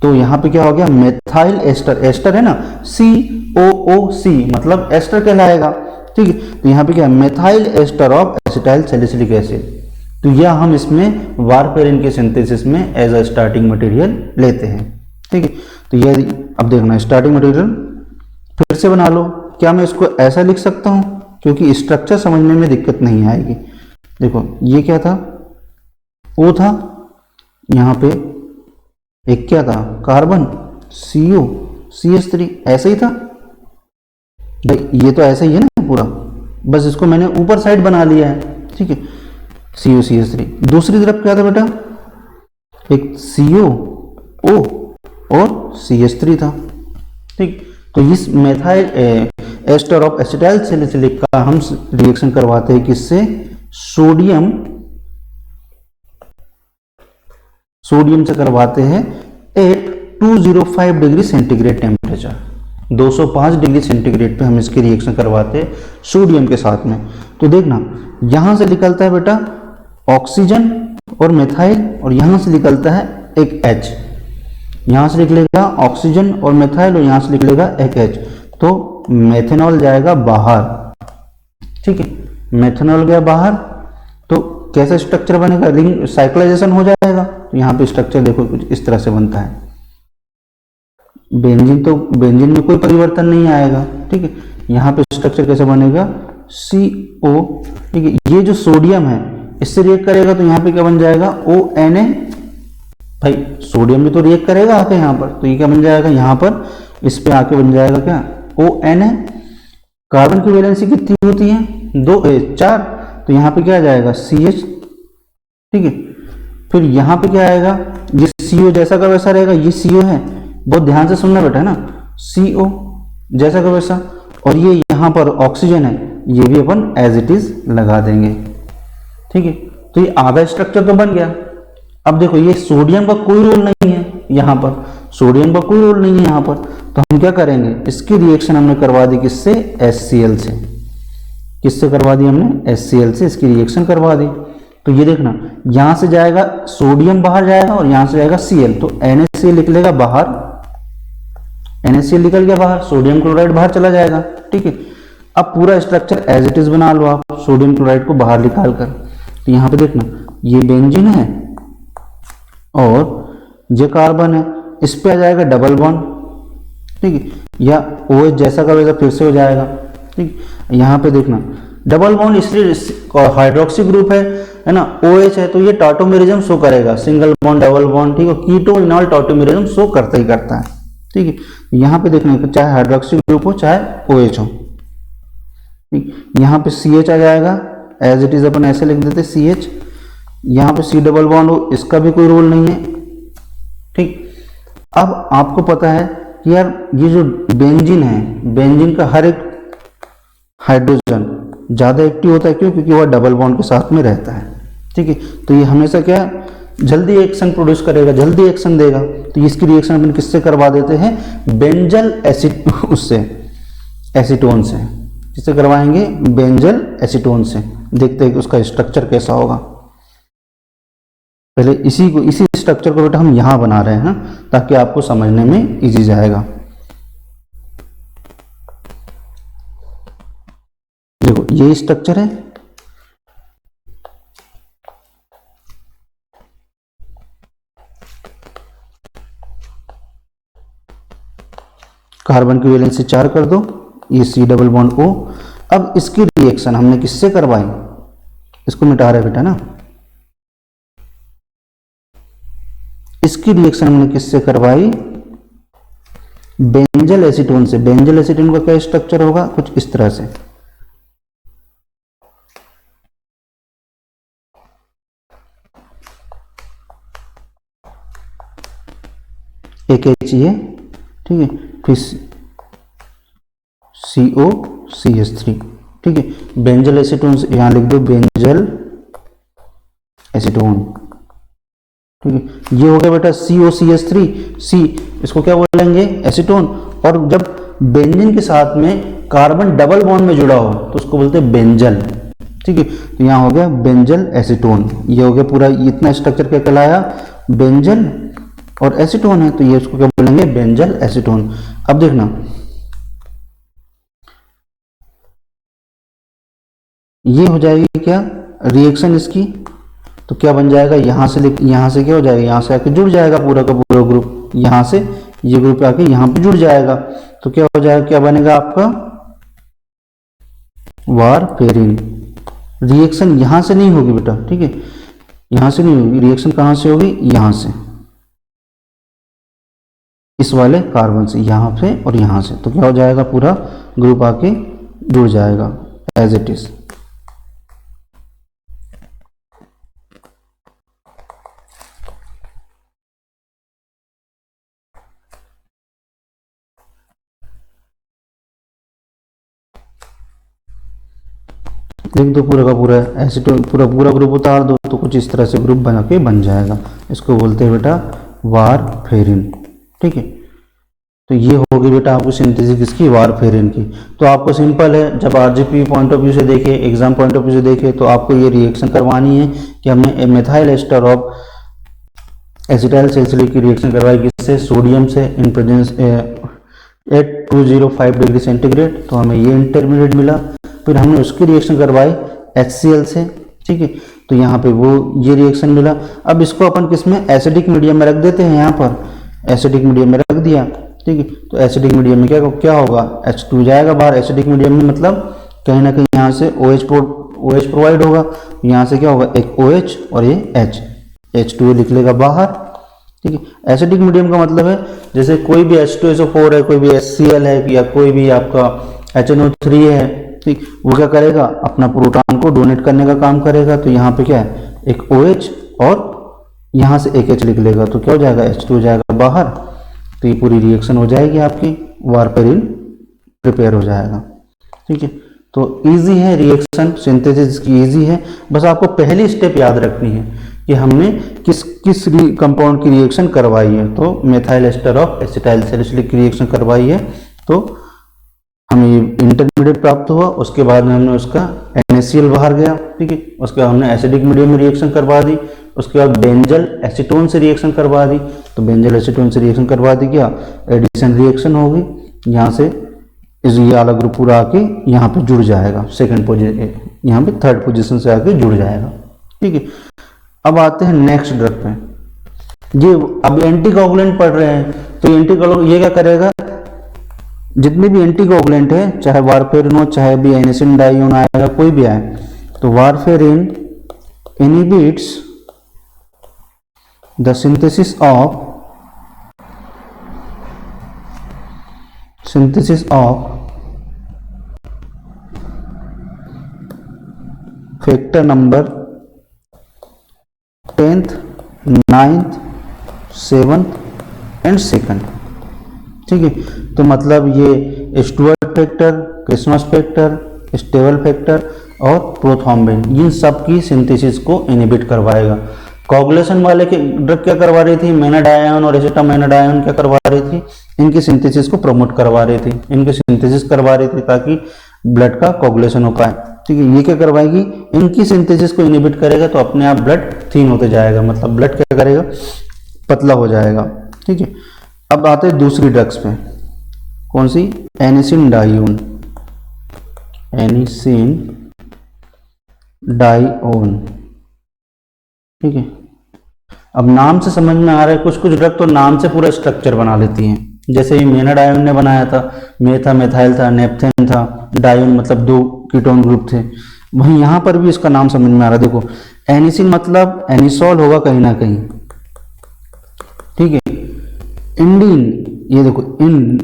S1: तो यहाँ पे क्या हो गया, मेथाइल एस्टर। एस्टर है ना, COOC मतलब एस्टर कहलाएगा। ठीक है, तो यहाँ पे क्या, methyl ester of acetyl salicylic acid. तो यह हम इसमें वारफेरिन के सिंथेसिस में एज अ स्टार्टिंग मटेरियल लेते हैं। ठीक है, तो ये अब देखना, स्टार्टिंग मटेरियल फिर से बना लो। क्या मैं इसको ऐसा लिख सकता हूं, क्योंकि स्ट्रक्चर समझने में दिक्कत नहीं आएगी। देखो ये क्या था, O था, यहाँ पे एक क्या था, कार्बन, COCH3, ऐसे ही था भाई, ये तो ऐसा ही है ना पूरा, बस इसको मैंने ऊपर साइड बना लिया है। ठीक है, COCH3। दूसरी तरफ क्या था बेटा, एक CO O और CH3 था। ठीक, तो इस एस्टर ऑफ एसिटाइल सैलिसिलिक का हम रिएक्शन करवाते हैं किससे, सोडियम से करवाते हैं at 205 degree centigrade temperature, 205 degree centigrade पे हम इसकी रिएक्शन करवाते हैं सोडियम के साथ में। तो देखना यहां से निकलता है बेटा ऑक्सीजन और मिथाइल, और यहां से निकलता है एक H, यहां से निकलेगा ऑक्सीजन और मिथाइल और यहां से निकलेगा एक H, तो मेथेनॉल जाएगा बाहर। ठीक है, मेथेनॉल गया बाहर, तो कैसा स्ट्रक्चर बनेगा, रिंग साइक्लाइजेशन हो जाएगा। तो यहाँ पे स्ट्रक्चर देखो कुछ इस तरह से बनता है। बेंजीन, तो बेंजीन में कोई परिवर्तन नहीं आएगा। ठीक है, यहाँ पे स्ट्रक्चर कैसे बनेगा, CO। ठीक है, ये जो सोडियम है इससे रिएक्ट करेगा तो यहाँ पे क्या बन जाएगा, ONA। भाई सोडियम भी तो रिएक्ट करेगा आके यहाँ पर, तो ये क्या बन जाएगा, यहाँ पर इस पे आके बन जाएगा क्या, ONA। कार्बन की वैलेंसी कितनी होती है, 4, तो यहाँ पे क्या आ जाएगा CH। ठीक है, फिर यहाँ पे क्या आएगा, ये CO जैसा का वैसा रहेगा, ये CO है, बहुत ध्यान से सुनना बेटा ना, CO जैसा का वैसा, और ये यहाँ पर ऑक्सीजन है, ये भी अपन एज इट इज लगा देंगे। ठीक है, तो ये आधा स्ट्रक्चर तो बन गया। अब देखो ये सोडियम का कोई रोल नहीं है यहाँ पर, सोडियम का कोई रोल नहीं है यहाँ पर, तो हम क्या करेंगे, इसकी रिएक्शन हमने करवा दी किससे, HCl से। किससे करवा दी हमने, HCl से इसकी रिएक्शन करवा दी। तो ये देखना यहां से जाएगा सोडियम बाहर जाएगा और यहां से जाएगा Cl, तो NaCl निकलेगा बाहर, NaCl निकल गया बाहर, सोडियम क्लोराइड बाहर चला जाएगा। ठीक है, अब पूरा स्ट्रक्चर एज इट इज बना लो आप, सोडियम क्लोराइड को बाहर निकाल कर। तो यहाँ पे देखना ये बेंजीन है और ये कार्बन है, इस पे आ जाएगा डबल बॉन्ड। ठीक है, या OH जैसा का वैसा फिर से हो जाएगा। ठीक, यहाँ पे देखना डबल बॉन्ड इसलिए हाइड्रोक्सी ग्रुप है ना, OH है तो ये टॉटोमेरिज्म शो करेगा, सिंगल बॉन्ड डबल बॉन्ड। ठीक है, कीटो इनॉल टॉटोमेरिज्म शो करता ही करता है। ठीक है, यहाँ पे देखना चाहे हाइड्रोक्सी ग्रुप हो चाहे OH हो। ठीक, यहाँ पे CH आ जाएगा, एज इट इज अपन ऐसे लिख देते CH। यहाँ पे C डबल बॉन्ड हो, इसका भी कोई रोल नहीं है। ठीक, अब आपको पता है कि यार ये जो बेंजीन है, बेंजीन का हर एक हाइड्रोजन ज्यादा एक्टिव होता है, क्यों, क्योंकि वह डबल बॉन्ड के साथ में रहता है। ठीक है, तो ये हमेशा क्या जल्दी एक्शन प्रोड्यूस करेगा, जल्दी एक्शन देगा। तो इसकी रिएक्शन अपन किससे करवा देते हैं, बेंजल एसिड, उससे एसीटोन से। किससे करवाएंगे, बेंजल एसीटोन से। देखते हैं कि उसका स्ट्रक्चर कैसा होगा। पहले इसी स्ट्रक्चर को बेटा हम यहां बना रहे हैं ना, ताकि आपको समझने में इजी जाएगा। देखो ये स्ट्रक्चर है, कार्बन की वैलेंसी 4 कर दो, ये C डबल बॉन्ड O। अब इसकी रिएक्शन हमने किससे करवाई, इसको मिटा रहे बेटा ना, इसकी रिएक्शन हमने किससे करवाई, बेंजल एसीटोन से। बेंजल एसीटोन का क्या स्ट्रक्चर होगा, कुछ इस तरह से। एक H है, ठीक है, फिर COCH3। ठीक है, बेंजल एसीटोन से यहां लिख दो बेंजल एसीटोन। ठीक है, ये हो गया बेटा COCH3। C इसको क्या बोलेंगे, एसीटोन। और जब बेंजीन के साथ में कार्बन डबल बॉन्ड में जुड़ा हो तो उसको बोलते हैं बेंजल। ठीक है, तो यहाँ हो गया बेंजल एसीटोन। ये हो गया पूरा, इतना स्ट्रक्चर क्या कहलाया, बेंजल और एसीटोन है, तो ये उसको क्या बोलेंगे, बेंजल एसीटोन। अब देखना ये हो जाएगी क्या रिएक्शन इसकी, तो क्या बन जाएगा, यहां से क्या हो जाएगा, यहां से आके जुड़ जाएगा पूरा का पूरा ग्रुप, यहां से ये ग्रुप आके यहां पे जुड़ जाएगा। तो क्या हो जाएगा, क्या बनेगा आपका वारफेरिन। रिएक्शन यहां से नहीं होगी बेटा, ठीक है, यहां से नहीं होगी रिएक्शन, कहां से होगी, यहां से, इस वाले कार्बन से, यहां से और यहां से। तो क्या हो जाएगा, पूरा ग्रुप आके जुड़ जाएगा एज इट इज। लिख दो पूरा का पूरा एसीटोन, पूरा पूरा ग्रुप उतार दो तो कुछ इस तरह से ग्रुप बना के बन जाएगा। इसको बोलते हैं बेटा वारफेरिन। ठीक है, तो ये होगी बेटा आपको सिंथेसिस किसकी, वारफेरिन की। तो आपको सिंपल है, जब आरजीपी पॉइंट ऑफ व्यू से देखे, एग्जाम पॉइंट ऑफ व्यू से देखे, तो आपको ये रिएक्शन करवानी है कि हमने methyl ester of acetyl salicylic की रिएक्शन करवाई किससे, सोडियम से, in presence at 205 degree centigrade, तो हमें ये इंटरमीडिएट मिला। फिर हमने उसकी रिएक्शन करवाई HCl से। ठीक है, तो यहाँ पे वो ये रिएक्शन मिला। अब इसको अपन किस में, एसिडिक मीडियम में रख देते हैं, यहाँ पर एसिडिक मीडियम में रख दिया। ठीक है, तो एसिडिक मीडियम में क्या होगा, H2 जाएगा बाहर। एसिडिक मीडियम में मतलब कहीं ना कहीं यहाँ से OH प्रोवाइड होगा, यहाँ से क्या होगा, एक OH और ये H2 लिख लेगा बाहर। ठीक है, एसिडिक मीडियम का मतलब है जैसे कोई भी H2SO4 है, कोई भी HCl है, या कोई भी आपका HNO3 है। ठीक, वो क्या करेगा, अपना प्रोटॉन को डोनेट करने का काम करेगा। तो यहाँ पे क्या है, एक OH और यहाँ से एक H लिख लेगा, तो क्या हो जाएगा, H2 जाएगा बाहर। तो ये पूरी रिएक्शन हो जाएगी आपकी, वारफेरिन प्रिपेयर हो जाएगा। ठीक है, तो इजी है रिएक्शन, सिंथेसिस की इजी है। बस आपको पहली स्टेप याद रखनी है कि हमने किस किस कंपाउंड की रिएक्शन करवाई है। तो methyl ester of acetyl salicylic की रिएक्शन करवाई है, तो हमें ये इंटरमीडिएट प्राप्त हुआ। उसके बाद में हमने उसका NaCl बाहर गया। ठीक है, उसके बाद हमने एसिडिक मीडियम में रिएक्शन करवा दी। उसके बाद बेंजल एसीटोन से रिएक्शन करवा दी। तो बेंजल एसीटोन से रिएक्शन करवा दी, क्या एडिशन रिएक्शन होगी, यहाँ से इस ये वाला ग्रुप पूरा आके यहाँ पे जुड़ जाएगा, सेकंड पोजीशन, यहाँ पे थर्ड पोजीशन से आके जुड़ जाएगा। ठीक है, अब आते हैं नेक्स्ट ड्रग पे। ये अब एंटीकोगुलेंट पढ़ रहे हैं, तो एंटीकोगुलेंट ये क्या करेगा, जितने भी एंटीकोगुलेंट है, चाहे वारफेरिन हो, चाहे भी एनिसिन डाइओन आएगा, कोई भी आए, तो warfarin inhibits the synthesis of factor number 10th, 9th, 7th and 2nd। ठीक है, तो मतलब ये Stuart factor, Christmas factor, stable factor और प्रोथ्रोम्बिन, इन सब की सिंथेसिस को इनहिबिट करवाएगा। कोगुलेशन वाले के ड्रग क्या करवा रही थी, मेनाडायन और एसिटामाइनाडायन क्या करवा रही थी, इनकी सिंथेसिस को प्रमोट करवा रही थी, इनकी सिंथेसिस करवा रही थी ताकि ब्लड का कोगुलेशन हो पाए। ठीक है, ये क्या करवाएगी, इनकी सिंथेसिस को इनहिबिट करेगा, तो अपने आप ब्लड थिन होते जाएगा, मतलब ब्लड क्या करेगा, पतला हो जाएगा। ठीक है, अब आते हैं दूसरी ड्रग्स पे, कौन सी, एनिसिन डाइओन, एनिसिन डाइओन। ठीक है, अब नाम से समझ में आ रहा है, कुछ कुछ ड्रग तो नाम से पूरा स्ट्रक्चर बना लेती हैं। जैसे ये मेनाडायोन ने बनाया था, मेथाइल था, नेपथेन था, डायोन मतलब 2 कीटोन ग्रुप थे। वहीं यहाँ पर भी इसका नाम समझ में आ रहा है, देखो एनिसिन मतलब एनिसोल होगा कहीं ना कहीं। ठीक है, इंडीन, ये देखो इन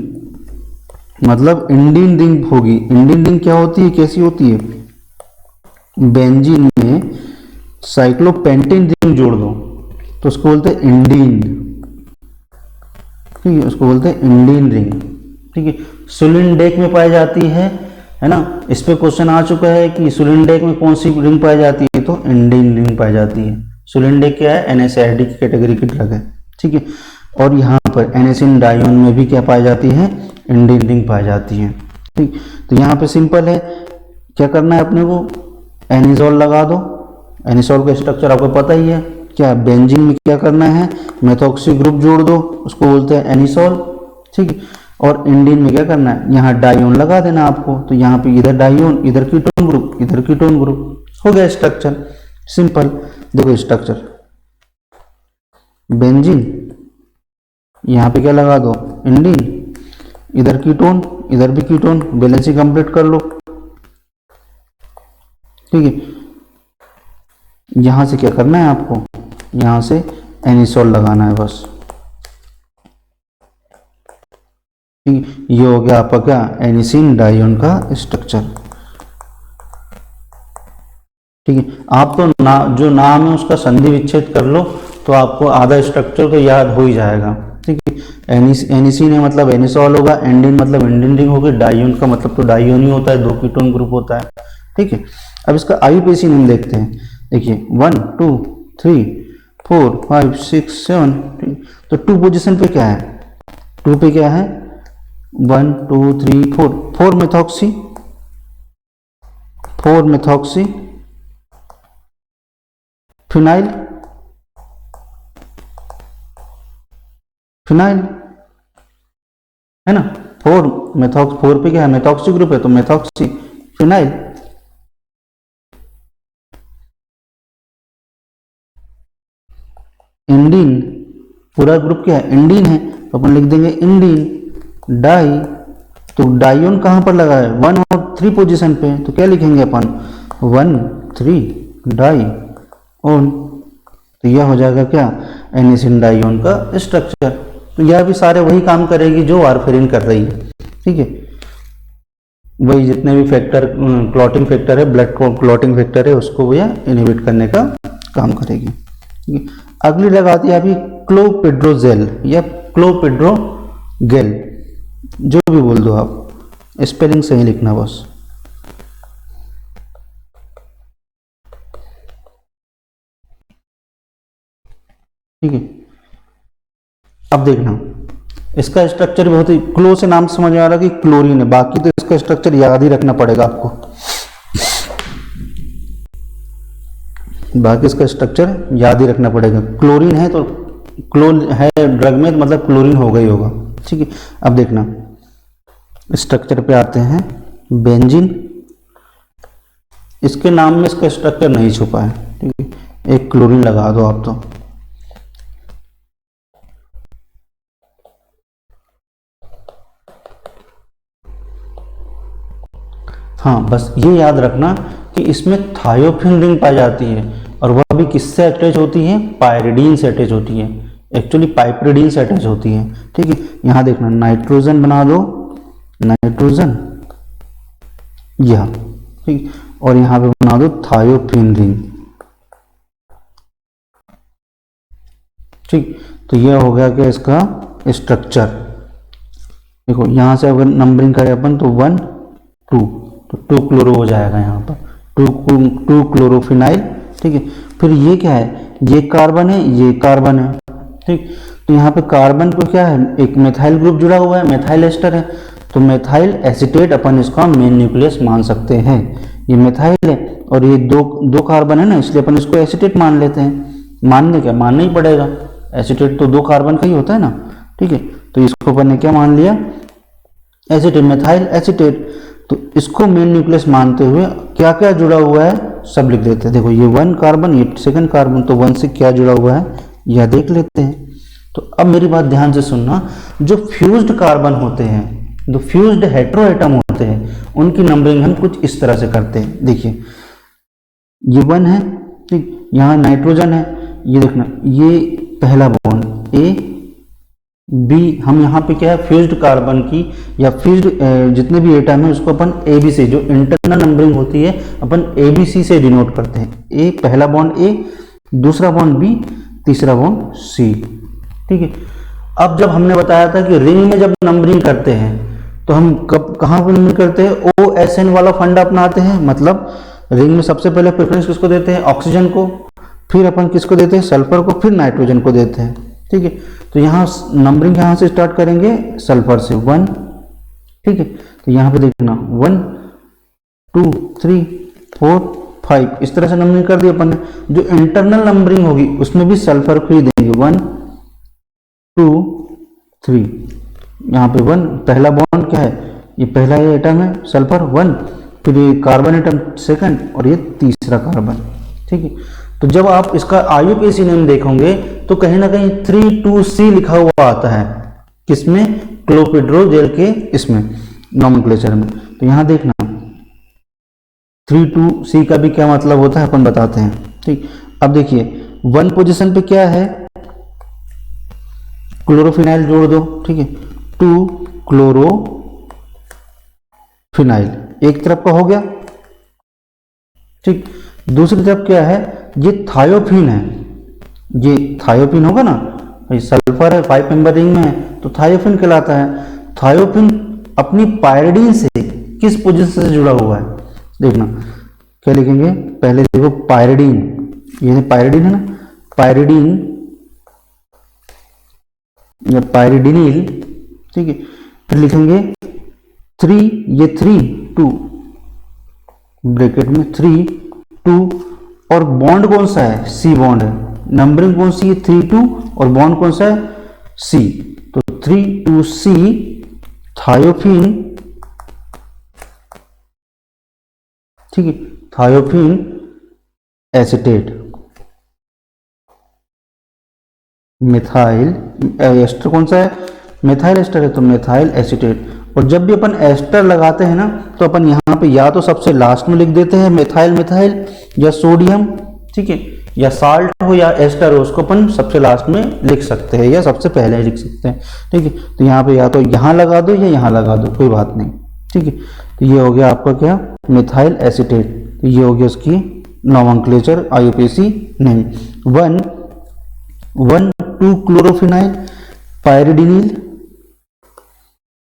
S1: मतलब इंडीन रिंग होगी। इंडीन रिंग क्या होती है, कैसी होती है, बेंजीन में साइक्लोपेंटेन रिंग जोड़ दो तो उसको बोलते हैं इंडीन। ठीक है, उसको बोलते हैं इंडीन रिंग। ठीक है, सुलिनडेक में पाई जाती है ना, इस पे क्वेश्चन आ चुका है कि सुलिनडेक में कौन सी रिंग पाई जाती है, तो इंडीन रिंग पाई जाती है। सुलिनडेक क्या है, NSAID की कैटेगरी की ड्रग है। ठीक है, और यहाँ पर एनिसिन डाइओन में भी क्या पाई जाती है, इंडीन रिंग पाई जाती है। ठीक, तो यहाँ पे सिंपल है, क्या करना है अपने को, एनिसोल लगा दो। एनिसोल का स्ट्रक्चर आपको पता ही है, क्या बेंजीन में क्या करना है, मेथॉक्सी ग्रुप जोड़ दो, उसको बोलते हैं एनिसोल। ठीक है, और इंडीन में क्या करना है, यहाँ डाइओन लगा देना आपको, तो यहाँ पे इधर डाइओन, इधर कीटोन ग्रुप, इधर कीटोन ग्रुप, हो गया स्ट्रक्चर सिंपल। देखो स्ट्रक्चर, बेंजीन, यहाँ पे क्या लगा दो, इंडीन, इधर कीटोन, इधर भी कीटोन, बैलेंसिंग कंप्लीट कर लो। ठीक है, यहां से क्या करना है आपको, यहां से एनिसोल लगाना है बस। ठीक, ये हो गया आपका क्या, एनिसिन डाइओन का स्ट्रक्चर। ठीक है, आप तो जो नाम है उसका संधि विच्छेद कर लो तो आपको आधा स्ट्रक्चर तो याद हो ही जाएगा। ठीक है, एनिसिन है मतलब एनिसोल होगा, एंडिन मतलब इंडीन रिंग होगी, डाइओन का मतलब तो डाइओन ही होता है, 2 कीटोन ग्रुप होता है। ठीक है। अब इसका IUPAC नेम देखते हैं। देखिए 1 2 3 4 5 6 7, तो 2 पोजीशन पे क्या है, 2 पे क्या है 1 2 3 4, 4 मेथॉक्सी, 4 मेथॉक्सी फिनाइल, फिनाइल है ना, 4 पे क्या है मेथॉक्सी ग्रुप है, तो मेथॉक्सी फिनाइल। इंडीन, पूरा ग्रुप क्या है इंडीन है, तो अपन लिख देंगे इंडीन। डाई, तो डाइयोन कहां पर लगा है 1 और 3 पोजीशन पे, तो क्या लिखेंगे अपन 1 3 डाई ऑन, तो यह हो जाएगा क्या एनिसिन डाइयोन का स्ट्रक्चर। तो यह भी सारे वही काम करेगी जो वारफेरिन कर रही है, ठीक है। वही जितने भी फैक्टर क्लॉटिंग फैक्टर है, ब्लड क्लॉटिंग फैक्टर है, उसको यह इनहिबिट करने का काम करेगी, ठीक है। अगली लगाती है अभी क्लोपेड्रोजेल या क्लोपेड्रोगेल, जो भी बोल दो आप, स्पेलिंग सही लिखना बस। ठीक है, अब देखना इसका स्ट्रक्चर बहुत ही क्लो से नाम समझ आ रहा है कि क्लोरीन है, बाकी तो इसका स्ट्रक्चर याद ही रखना पड़ेगा आपको, बाकी इसका स्ट्रक्चर याद ही रखना पड़ेगा। क्लोरीन है तो क्लोर है ड्रग में, तो मतलब क्लोरीन होगा ही होगा, ठीक है। अब देखना स्ट्रक्चर पे आते हैं, बेंजीन, इसके नाम में इसका स्ट्रक्चर नहीं छुपा है, ठीक है, एक क्लोरीन लगा दो आप तो। हाँ, बस ये याद रखना कि इसमें थायोफिन रिंग पाई जाती है, और वह भी किससे अटैच होती है, पायरिडीन से अटैच होती है, एक्चुअली पाइपरिडीन से अटैच होती है, ठीक है। यहाँ देखना नाइट्रोजन बना दो, नाइट्रोजन यह, ठीक, और यहाँ पे बना दो थायोफिन रिंग, ठीक। तो यह हो गया क्या इसका स्ट्रक्चर। देखो यहाँ से अगर नंबरिंग करें अपन तो 1 2, तो 2 क्लोरो हो जाएगा यहाँ पर, 2 क्लोरोफिनाइल, ठीक है। फिर ये क्या है, ये कार्बन है, ये कार्बन है, ठीक। तो यहाँ पे कार्बन को क्या है, एक मेथाइल ग्रुप जुड़ा हुआ है, मेथाइल एस्टर है, तो मेथाइल एसीटेट अपन इसका मेन न्यूक्लियस मान सकते हैं। ये मेथाइल है और ये दो कार्बन है ना, इसलिए अपन इसको एसीटेट मान लेते हैं। मानने क्या, मानना ही पड़ेगा, एसीटेट तो 2 कार्बन का ही होता है ना, ठीक है। तो इसको अपन ने क्या मान लिया, एसीटेट, मेथाइल एसीटेट। तो इसको मेन न्यूक्लियस मानते हुए क्या क्या जुड़ा हुआ है सब लिख देते हैं। देखो ये 1 कार्बन, ये 2nd कार्बन, तो 1 से क्या जुड़ा हुआ है यह देख लेते हैं। तो अब मेरी बात ध्यान से सुनना, जो फ्यूज्ड कार्बन होते हैं, जो फ्यूज्ड हेटेरोएटम होते हैं, उनकी नंबरिंग हम कुछ इस तरह से करते हैं। देखिए ये 1 है, ठीक, यहाँ नाइट्रोजन है, ये देखना ये पहला बॉन्ड ए बी, हम यहाँ पे क्या है फ्यूज्ड कार्बन की या फ्यूज्ड जितने भी एटम है उसको अपन ABC, जो इंटरनल नंबरिंग होती है अपन ABC से डिनोट करते हैं। ए पहला बॉन्ड ए, दूसरा बॉन्ड बी, तीसरा बॉन्ड सी, ठीक है। अब जब हमने बताया था कि रिंग में जब नंबरिंग करते हैं तो हम कहाँ पर नंबरिंग करते हैं, OSN वाला फंडा अपनाते हैं, मतलब रिंग में सबसे पहले प्रेफरेंस किसको देते हैं, ऑक्सीजन को, फिर अपन किसको देते हैं, सल्फर को, फिर नाइट्रोजन को देते हैं, ठीक है। तो यहाँ नंबरिंग यहाँ से स्टार्ट करेंगे सल्फर से 1, ठीक है। तो यहाँ पे देखना 1 2 3 4 5, इस तरह से नंबरिंग कर दी अपन ने। जो इंटरनल नंबरिंग होगी उसमें भी सल्फर को ही देंगे 1 2 3, यहाँ पे 1 पहला बॉन्ड क्या है, ये पहला ये एटम है सल्फर 1, फिर ये कार्बन एटम 2nd और ये तीसरा कार्बन, ठीक है। तो जब आप इसका IUPAC नेम देखोगे तो कहीं ना कहीं 3,2C लिखा हुआ आता है, किसमें, क्लोपेड्रोजेल के इसमें नोमेनक्लेचर में। तो यहां देखना 3,2C का भी क्या मतलब होता है अपन बताते हैं, ठीक। अब देखिए 1 पोजीशन पे क्या है, क्लोरोफिनाइल जोड़ दो, ठीक है, 2 क्लोरोफिनाइल एक तरफ का हो गया, ठीक। दूसरी तरफ क्या है, ये थायोफिन है, ये थायोफिन होगा ना, सल्फर है 5 मेंबर रिंग में है तो थायोफिन कहलाता है। थायोफिन अपनी पायरिडीन से किस पोजीशन से जुड़ा हुआ है, देखना क्या लिखेंगे, पहले देखो पायरिडीन, ये पायरिडीन है ना, पायरिडीन या पायरिडिनिल, ठीक है। फिर लिखेंगे 3, ये 3 2 ब्रैकेट में 3 2, और बॉन्ड कौन सा है, सी बॉन्ड है, नंबरिंग कौन सी है 3 2, और बॉन्ड कौन सा है सी, तो 3 2 सी थायोफिन, ठीक है, थायोफिन एसीटेट, मिथाइल एस्टर कौन सा है, मिथाइल एस्टर है, तो मिथाइल एसीटेट। और जब भी अपन एस्टर लगाते हैं ना, तो अपन यहाँ पे या तो सबसे लास्ट में लिख देते हैं मिथाइल मिथाइल, या सोडियम, ठीक है, या साल्ट हो या एस्टर हो, उसको अपन सबसे लास्ट में लिख सकते हैं या सबसे पहले लिख सकते हैं, ठीक है। तो यहाँ पे या तो यहाँ लगा दो या यहाँ लगा दो, कोई बात नहीं, ठीक है। तो ये हो गया आपका क्या, मिथाइल एसीटेट, तो ये हो गया उसकी नोमेनक्लेचर आईयूपीएसी नेम। 1 2 क्लोरोफिनाइल पायरिडिनिल,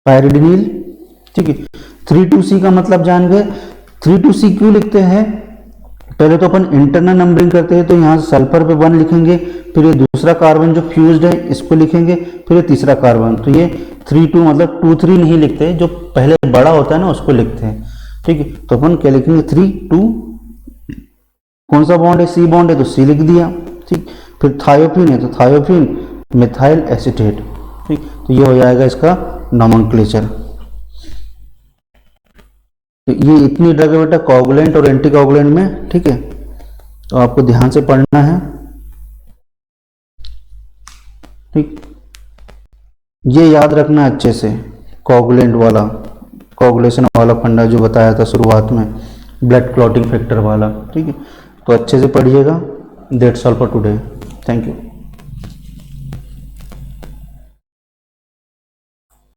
S1: पायरिडिनिल, ठीक है। 3 2 सी का मतलब जान गए, 3 2 सी क्यों लिखते हैं, पहले तो अपन इंटरनल नंबरिंग करते हैं, तो यहाँ सल्फर पे 1 लिखेंगे, फिर ये दूसरा कार्बन जो फ्यूज्ड है इसको लिखेंगे, फिर ये तीसरा कार्बन, तो ये 3 2 मतलब 2 3 नहीं लिखते, जो पहले बड़ा होता है ना उसको लिखते हैं, ठीक है। तो अपन क्या लिखेंगे 3 2, कौन सा बॉन्ड है, सी बॉन्ड है, तो सी लिख दिया, ठीक। फिर थायोफिन है, तो थायोफिन मिथाइल एसीटेट, ठीक। तो ये हो जाएगा इसका नोमेनक्लेचर। तो ये इतनी ड्रग है बेटा कोगुलेंट और एंटी कोगुलेंट में, ठीक है, तो आपको ध्यान से पढ़ना है, ठीक। ये याद रखना अच्छे से, कोगुलेंट वाला, कोगुलेशन वाला फंडा जो बताया था शुरुआत में, ब्लड क्लॉटिंग फैक्टर वाला, ठीक है। तो अच्छे से पढ़िएगा। That's all for today, thank you.